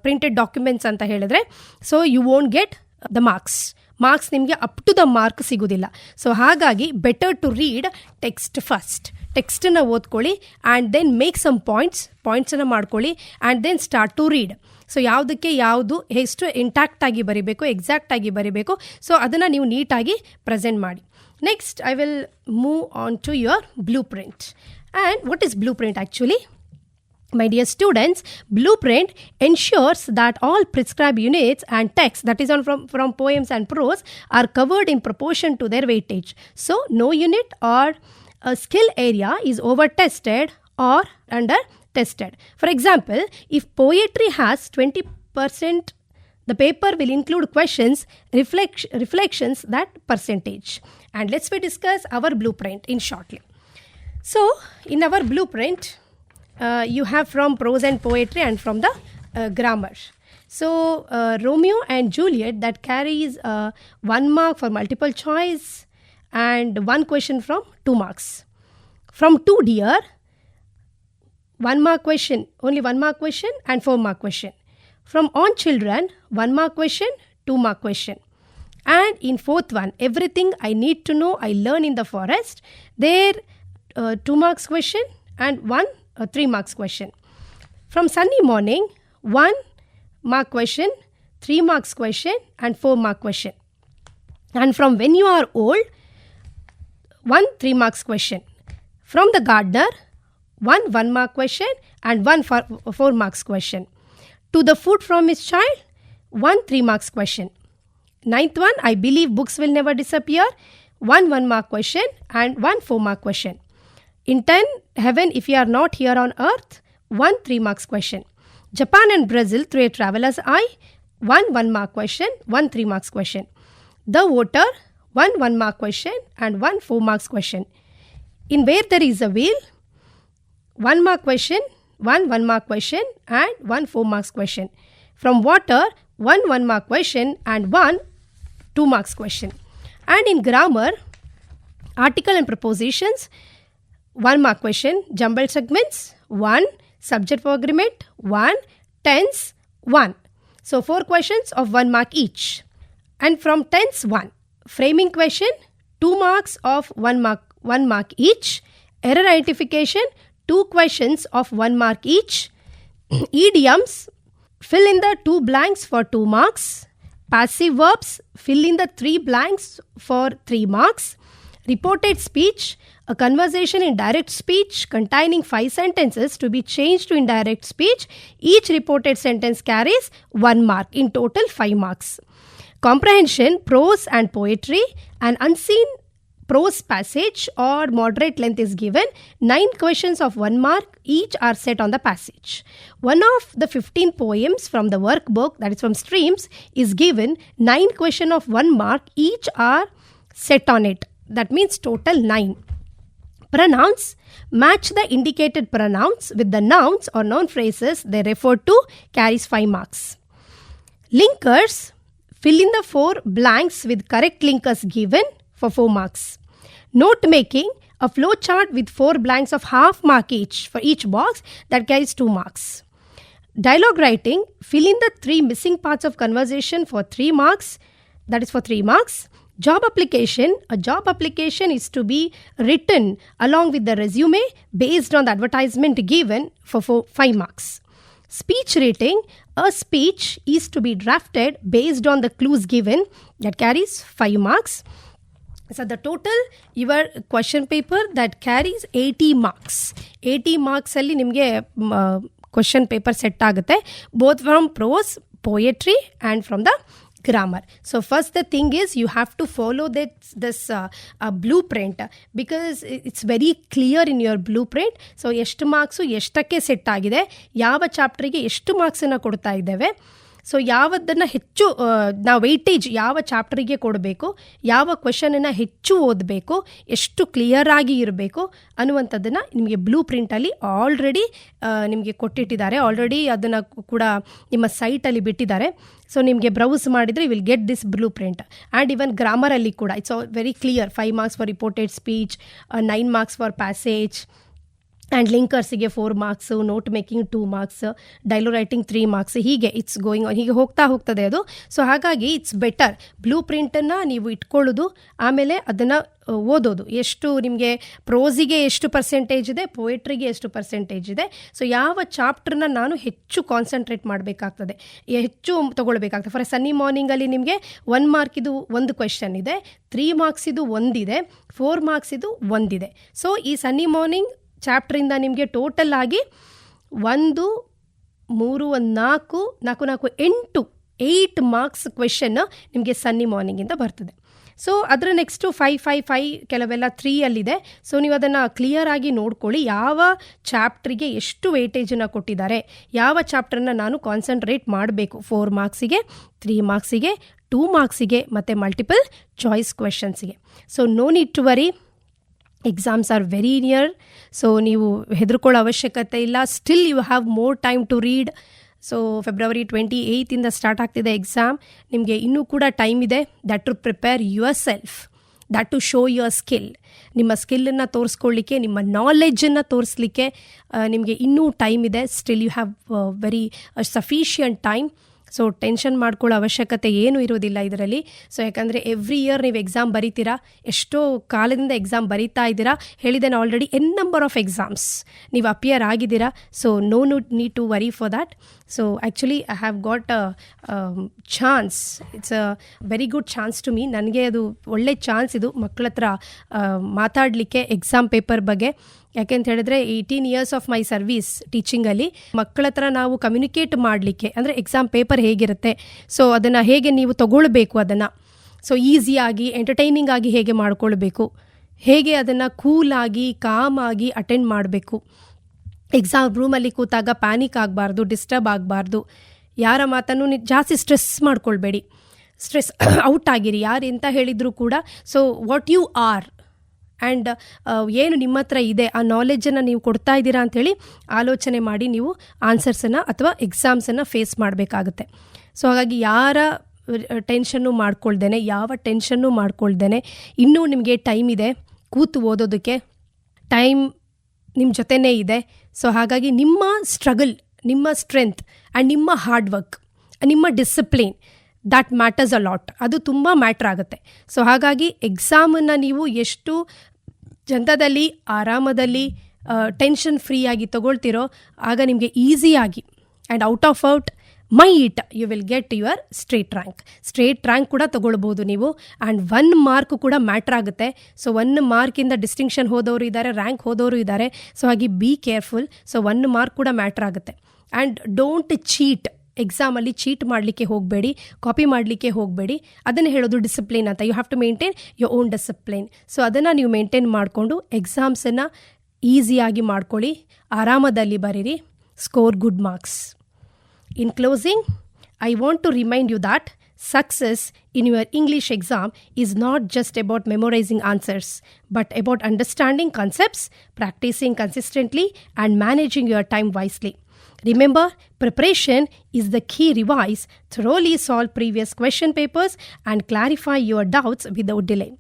printed documents ಅಂತ ಹೇಳಿದ್ರೆ, so you won't get the marks ನಿಮಗೆ ಅಪ್ ಟು ದ ಮಾರ್ಕ್ ಸಿಗೋದಿಲ್ಲ. ಸೊ ಹಾಗಾಗಿ better to read text first. ಟೆಕ್ಸ್ಟನ್ನು ಓದ್ಕೊಳ್ಳಿ ಆ್ಯಂಡ್ ದೆನ್ ಮೇಕ್ ಸಮ್ ಪಾಯಿಂಟ್ಸನ್ನು ಮಾಡ್ಕೊಳ್ಳಿ and then start to read. So ಯಾವುದಕ್ಕೆ ಯಾವುದು ಎಷ್ಟು ಇಂಟ್ಯಾಕ್ಟಾಗಿ ಬರೀಬೇಕು, ಎಕ್ಸಾಕ್ಟಾಗಿ ಬರೀಬೇಕು, ಸೊ ಅದನ್ನು ನೀವು ನೀಟಾಗಿ ಪ್ರೆಸೆಂಟ್ ಮಾಡಿ. Next I will move on to your blueprint. And what is blueprint actually? My dear students, blueprint ensures that all prescribed units and text, that is from poems and prose, are covered in proportion to their weightage. So no unit or a skill area is over tested or under tested. For example, if poetry has 20%, the paper will include questions, reflections that percentage. And let's discuss our blueprint in shortly. So in our blueprint, you have from prose and poetry and from the grammar. So Romeo and Juliet, that carries 1 mark for multiple choice and 1 question from 2 marks. From 2 Dear, 1 mark question, only 1 mark question and 4 mark question. From On Children, 1 mark question, 2 mark question. And in 4th one, Everything I Need to Know I Learn in the Forest, there 2 marks question and 1 3 marks question. From Sunny Morning, 1 mark question, 3 marks question and 4 mark question. And from When You Are Old, 1 3 marks question. From The Gardener, 1 mark question and 1 4 marks question. To the Food from His Child, 1 3 marks question. 9th one, I Believe Books Will Never Disappear, 1 mark question and 1 4 mark question. In 10, Heaven If You Are Not Here on Earth, 1 3 marks question. Japan and Brazil Through a Traveler's Eye, 1 mark question, 1 3 marks question. The Water, 1 mark question and 1 4 marks question. In Where There Is a Wheel, 1 mark question, 1 mark question and 1 4 marks question. From Water, 1 mark question and 1 2 marks question. And in grammar, article and prepositions, 1 mark question, jumbled segments, 1, subject for agreement, 1, tense, 1. So 4 questions of 1 mark each. And from tense 1, framing question, 2 marks of 1 mark each. Error identification, 2 questions of 1 mark each. Idioms, fill in the 2 blanks for 2 marks. Passive verbs, fill in the 3 blanks for 3 marks. Reported speech, a conversation in direct speech containing 5 sentences to be changed to indirect speech. Each reported sentence carries 1 mark. In total, 5 marks. Comprehension, prose and poetry. An unseen prose passage or moderate length is given. 9 questions of 1 mark each are set on the passage. One of the 15 poems from the workbook, that is from Streams, is given. 9 questions of 1 mark each are set on it. That means total 9. Pronouns, match the indicated pronouns with the nouns or noun phrases they refer to, carries 5 marks. Linkers, fill in the 4 blanks with correct linkers given for 4 marks. Note making, a flow chart with 4 blanks of half mark each for each box, that carries 2 marks. Dialogue writing, fill in the 3 missing parts of conversation for 3 marks, that is for 3 marks. Job application, a job application is to be written along with the resume based on the advertisement given for 5 marks. Speech rating, a speech is to be drafted based on the clues given, that carries 5 marks. So the total your question paper that carries 80 marks. 80 marks alli nimge question paper set ಆಗುತ್ತೆ, both from prose, poetry and from the grammar. So first the thing is you have to follow this blueprint because it's very clear in your blueprint. So ಎಷ್ಟು marks ಎಷ್ಟಕ್ಕೆ set ಆಗಿದೆ, ಯಾವ ಚಾಪ್ಟರ್ಗೆ ಎಷ್ಟು ಮಾರ್ಕ್ಸನ್ನು ಕೊಡ್ತಾ ಇದ್ದೇವೆ. So ಯಾವುದನ್ನು ಹೆಚ್ಚು ನಾವು ವೆಯ್ಟೇಜ್ ಯಾವ ಚಾಪ್ಟರಿಗೆ ಕೊಡಬೇಕು, ಯಾವ ಕ್ವೆಶನನ್ನು ಹೆಚ್ಚು ಓದಬೇಕು, ಎಷ್ಟು ಕ್ಲಿಯರಾಗಿ ಇರಬೇಕು ಅನ್ನುವಂಥದ್ದನ್ನು ನಿಮಗೆ ಬ್ಲೂ ಪ್ರಿಂಟಲ್ಲಿ ಆಲ್ರೆಡಿ ನಿಮಗೆ ಕೊಟ್ಟಿಟ್ಟಿದ್ದಾರೆ. ಆಲ್ರೆಡಿ ಅದನ್ನು ಕೂಡ ನಿಮ್ಮ ಸೈಟಲ್ಲಿ ಬಿಟ್ಟಿದ್ದಾರೆ. ಸೊ ನಿಮಗೆ ಬ್ರೌಸ್ ಮಾಡಿದರೆ you will get this blueprint. And even ಗ್ರಾಮರಲ್ಲಿ ಕೂಡ it's very clear. 5 marks for reported speech, 9 marks for passage, and ಲಿಂಕರ್ಸಿಗೆ 4 marks, note making 2 marks, dialogue writing 3 marks, ಹೀಗೆ ಇಟ್ಸ್ ಗೋಯಿಂಗ್ ಆನ್, ಹೀಗೆ ಹೋಗ್ತದೆ ಅದು. So ಹಾಗಾಗಿ it's better blue ಪ್ರಿಂಟನ್ನು ನೀವು ಇಟ್ಕೊಳ್ಳೋದು, ಆಮೇಲೆ ಅದನ್ನು ಓದೋದು. ಎಷ್ಟು ನಿಮಗೆ ಪ್ರೋಸಿಗೆ ಎಷ್ಟು ಪರ್ಸೆಂಟೇಜ್ ಇದೆ, ಪೊಯೆಟ್ರಿಗೆ ಎಷ್ಟು ಪರ್ಸೆಂಟೇಜ್ ಇದೆ, ಸೊ ಯಾವ ಚಾಪ್ಟರ್ನ ನಾನು ಹೆಚ್ಚು ಕಾನ್ಸಂಟ್ರೇಟ್ ಮಾಡಬೇಕಾಗ್ತದೆ, ಹೆಚ್ಚು ತೊಗೊಳ್ಬೇಕಾಗ್ತದೆ. ಫಾರ್ ಸನ್ನಿ ಮಾರ್ನಿಂಗಲ್ಲಿ ನಿಮಗೆ 1 ಮಾರ್ಕಿದು ಒಂದು ಕ್ವೆಶನ್ ಇದೆ, 3 ಮಾರ್ಕ್ಸಿದು ಒಂದಿದೆ, 4 ಮಾರ್ಕ್ಸಿದು ಒಂದಿದೆ. ಸೊ ಈ ಸನ್ನಿ ಮಾರ್ನಿಂಗ್ ಚಾಪ್ಟ್ರಿಂದ ನಿಮಗೆ ಟೋಟಲ್ ಆಗಿ 1, 3, 4, 4, 8 ಮಾರ್ಕ್ಸ್ ಕ್ವೆಶನ್ ನಿಮಗೆ ಸನ್ನಿ ಮಾರ್ನಿಂಗಿಂದ ಬರ್ತದೆ. ಸೊ ಅದರ ನೆಕ್ಸ್ಟು 5 ಕೆಲವೆಲ್ಲ 3ಯಲ್ಲಿದೆ. ಸೊ ನೀವು ಅದನ್ನು ಕ್ಲಿಯರಾಗಿ ನೋಡ್ಕೊಳ್ಳಿ, ಯಾವ ಚಾಪ್ಟ್ರಿಗೆ ಎಷ್ಟು ವೇಟೇಜನ್ನು ಕೊಟ್ಟಿದ್ದಾರೆ, ಯಾವ ಚಾಪ್ಟರ್ನ ನಾನು ಕಾನ್ಸಂಟ್ರೇಟ್ ಮಾಡಬೇಕು. 4 ಮಾರ್ಕ್ಸಿಗೆ, 3 ಮಾರ್ಕ್ಸಿಗೆ, 2 ಮಾರ್ಕ್ಸಿಗೆ ಮತ್ತು ಮಲ್ಟಿಪಲ್ ಚಾಯ್ಸ್ ಕ್ವೆಶನ್ಸಿಗೆ. So no need to worry, exams are very near. So ನೀವು ಹೆದರ್ಕೊಳ್ಳೋ ಅವಶ್ಯಕತೆ ಇಲ್ಲ. Still you have more time to read. So February 28 start ಆಗ್ತಿದೆ ಎಕ್ಸಾಮ್. ನಿಮಗೆ ಇನ್ನೂ ಕೂಡ ಟೈಮ್ ಇದೆ. That to prepare yourself, that to show your skill. ನಿಮ್ಮ ಸ್ಕಿಲ್ಲನ್ನು ತೋರಿಸ್ಕೊಳ್ಳಿಕ್ಕೆ, ನಿಮ್ಮ ನಾಲೆಡ್ಜನ್ನು ತೋರಿಸ್ಲಿಕ್ಕೆ ನಿಮಗೆ ಇನ್ನೂ ಟೈಮ್ ಇದೆ. Still you have very sufficient time. So tension ಮಾಡ್ಕೊಳ್ಳೋ ಅವಶ್ಯಕತೆ ಏನೂ ಇರೋದಿಲ್ಲ ಇದರಲ್ಲಿ. ಸೊ ಯಾಕಂದರೆ ಎವ್ರಿ ಇಯರ್ ನೀವು ಎಕ್ಸಾಮ್ ಬರೀತೀರಾ, ಎಷ್ಟೋ ಕಾಲದಿಂದ ಎಕ್ಸಾಮ್ ಬರೀತಾ ಇದ್ದೀರಾ. ಹೇಳಿದ್ದೇನೆ already n number of exams ನೀವು ಅಪಿಯರ್ ಆಗಿದ್ದೀರಾ. So no need to worry for that. So actually I have got a chance. It's a very good chance to me. ನನಗೆ ಅದು ಒಳ್ಳೆ ಚಾನ್ಸ್ ಇದು ಮಕ್ಕಳ ಹತ್ರ ಮಾತಾಡಲಿಕ್ಕೆ ಎಕ್ಸಾಮ್ ಪೇಪರ್ ಬಗ್ಗೆ. ಯಾಕೆಂತ ಹೇಳಿದ್ರೆ 18 years ಆಫ್ ಮೈ ಸರ್ವೀಸ್ ಟೀಚಿಂಗಲ್ಲಿ ಮಕ್ಕಳ ಹತ್ರ ನಾವು ಕಮ್ಯುನಿಕೇಟ್ ಮಾಡಲಿಕ್ಕೆ, ಅಂದರೆ ಎಕ್ಸಾಮ್ ಪೇಪರ್ ಹೇಗಿರುತ್ತೆ, ಸೊ ಅದನ್ನು ಹೇಗೆ ನೀವು ತಗೊಳ್ಬೇಕು, ಅದನ್ನು ಸೊ ಈಸಿಯಾಗಿ ಎಂಟರ್ಟೈನಿಂಗ್ ಆಗಿ ಹೇಗೆ ಮಾಡ್ಕೊಳ್ಬೇಕು, ಹೇಗೆ ಅದನ್ನು ಕೂಲಾಗಿ ಕಾಮಾಗಿ ಅಟೆಂಡ್ ಮಾಡಬೇಕು. ಎಕ್ಸಾಮ್ ರೂಮಲ್ಲಿ ಕೂತಾಗ ಪ್ಯಾನಿಕ್ ಆಗಬಾರ್ದು, ಡಿಸ್ಟರ್ಬ್ ಆಗಬಾರ್ದು, ಯಾರ ಮಾತನ್ನು ಜಾಸ್ತಿ ಸ್ಟ್ರೆಸ್ ಮಾಡ್ಕೊಳ್ಬೇಡಿ, ಸ್ಟ್ರೆಸ್ ಔಟ್ ಆಗಿರಿ. ಯಾರು ಎಂತ ಹೇಳಿದರೂ ಕೂಡ so what you are and ಏನು ನಿಮ್ಮ ಹತ್ರ ಇದೆ ಆ ನಾಲೆಡ್ಜನ್ನು ನೀವು ಕೊಡ್ತಾ ಇದ್ದೀರಾ ಅಂಥೇಳಿ ಆಲೋಚನೆ ಮಾಡಿ ನೀವು ಆನ್ಸರ್ಸನ್ನು ಅಥವಾ ಎಕ್ಸಾಮ್ಸನ್ನು ಫೇಸ್ ಮಾಡಬೇಕಾಗುತ್ತೆ. ಸೊ ಹಾಗಾಗಿ ಯಾರ ಟೆನ್ಷನ್ನು ಮಾಡ್ಕೊಳ್ದೇನೆ, ಯಾವ ಟೆನ್ಷನ್ನು ಮಾಡ್ಕೊಳ್ದೇನೆ ಇನ್ನೂ ನಿಮಗೆ ಟೈಮ್ ಇದೆ ಕೂತು ಓದೋದಕ್ಕೆ. ಟೈಮ್ ನಿಮ್ಮ ಜೊತೆನೇ ಇದೆ. ಸೊ ಹಾಗಾಗಿ ನಿಮ್ಮ ಸ್ಟ್ರಗಲ್, ನಿಮ್ಮ ಸ್ಟ್ರೆಂತ್ ಆ್ಯಂಡ್ ನಿಮ್ಮ ಹಾರ್ಡ್ ವರ್ಕ್, ನಿಮ್ಮ discipline, that matters a lot. ಅದು ತುಂಬ ಮ್ಯಾಟ್ರ್ ಆಗುತ್ತೆ. ಸೊ ಹಾಗಾಗಿ ಎಕ್ಸಾಮನ್ನು ನೀವು ಎಷ್ಟು ಜನದಲ್ಲಿ ಆರಾಮದಲ್ಲಿ ಟೆನ್ಷನ್ ಫ್ರೀಯಾಗಿ ತೊಗೊಳ್ತಿರೋ ಆಗ ನಿಮಗೆ ಈಸಿಯಾಗಿ and out might you will get your straight rank ಕೂಡ ತೊಗೊಳ್ಬೋದು ನೀವು. ಆ್ಯಂಡ್ 1 ಮಾರ್ಕ್ ಕೂಡ ಮ್ಯಾಟ್ರ್ ಆಗುತ್ತೆ. ಸೊ 1 ಮಾರ್ಕಿಂದ ಡಿಸ್ಟಿಂಕ್ಷನ್ ಹೋದವರು ಇದ್ದಾರೆ, ರ್ಯಾಂಕ್ ಹೋದವರು ಇದ್ದಾರೆ. ಸೊ ಹಾಗೆ ಬಿ ಕೇರ್ಫುಲ್. ಸೊ 1 ಮಾರ್ಕ್ ಕೂಡ ಮ್ಯಾಟ್ರ್ ಆಗುತ್ತೆ. And don't cheat. ಎಕ್ಸಾಮಲ್ಲಿ ಚೀಟ್ ಮಾಡಲಿಕ್ಕೆ ಹೋಗಬೇಡಿ, ಕಾಪಿ ಮಾಡಲಿಕ್ಕೆ ಹೋಗಬೇಡಿ. ಅದನ್ನು ಹೇಳೋದು ಡಿಸಿಪ್ಲಿನ್ ಅಂತ. You have to maintain your own discipline. So ಅದನ್ನು ನೀವು ಮೇಂಟೈನ್ ಮಾಡಿಕೊಂಡು ಎಕ್ಸಾಮ್ಸನ್ನು ಈಸಿಯಾಗಿ ಮಾಡ್ಕೊಳ್ಳಿ, ಆರಾಮದಲ್ಲಿ ಬರೀರಿ, score good marks. In closing, I want to remind you that success in your English exam is not just about memorizing answers, but about understanding concepts, practicing consistently, and managing your time wisely. Remember, preparation is the key. Revise, thoroughly solve previous question papers, and clarify your doubts without delay.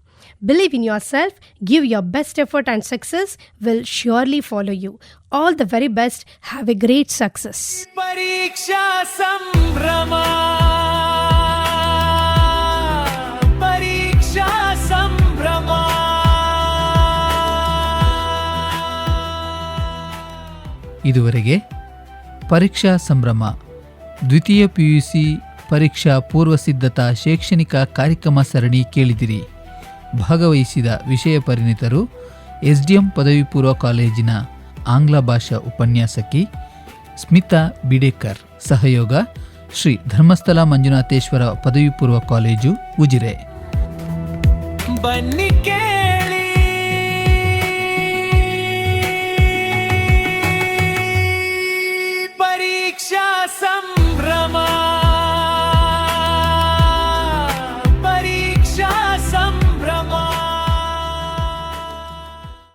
Believe in yourself, give your best effort, and success will surely follow you. All the very best. Have a great success. ಪರೀಕ್ಷಾ ಸಂಭ್ರಮ, ಪರೀಕ್ಷಾ ಸಂಭ್ರಮ. ಇದುವರೆಗೆ ಪರೀಕ್ಷಾ ಸಂಭ್ರಮ ದ್ವಿತೀಯ PUC ಪರೀಕ್ಷಾ ಪೂರ್ವ ಸಿದ್ಧತಾ ಶೈಕ್ಷಣಿಕ ಕಾರ್ಯಕ್ರಮ ಸರಣಿ ಕೇಳಿದಿರಿ. ಭಾಗವಹಿಸಿದ ವಿಷಯ ಪರಿಣಿತರು SDM ಪದವಿ ಪೂರ್ವ ಕಾಲೇಜಿನ ಆಂಗ್ಲ ಭಾಷಾ ಉಪನ್ಯಾಸಕಿ ಸ್ಮಿತಾ ಬಿಡೇಕರ್. ಸಹಯೋಗ ಶ್ರೀ ಧರ್ಮಸ್ಥಳ ಮಂಜುನಾಥೇಶ್ವರ ಪದವಿ ಪೂರ್ವ ಕಾಲೇಜು ಉಜಿರೆ. ಬನ್ನಿಕೆ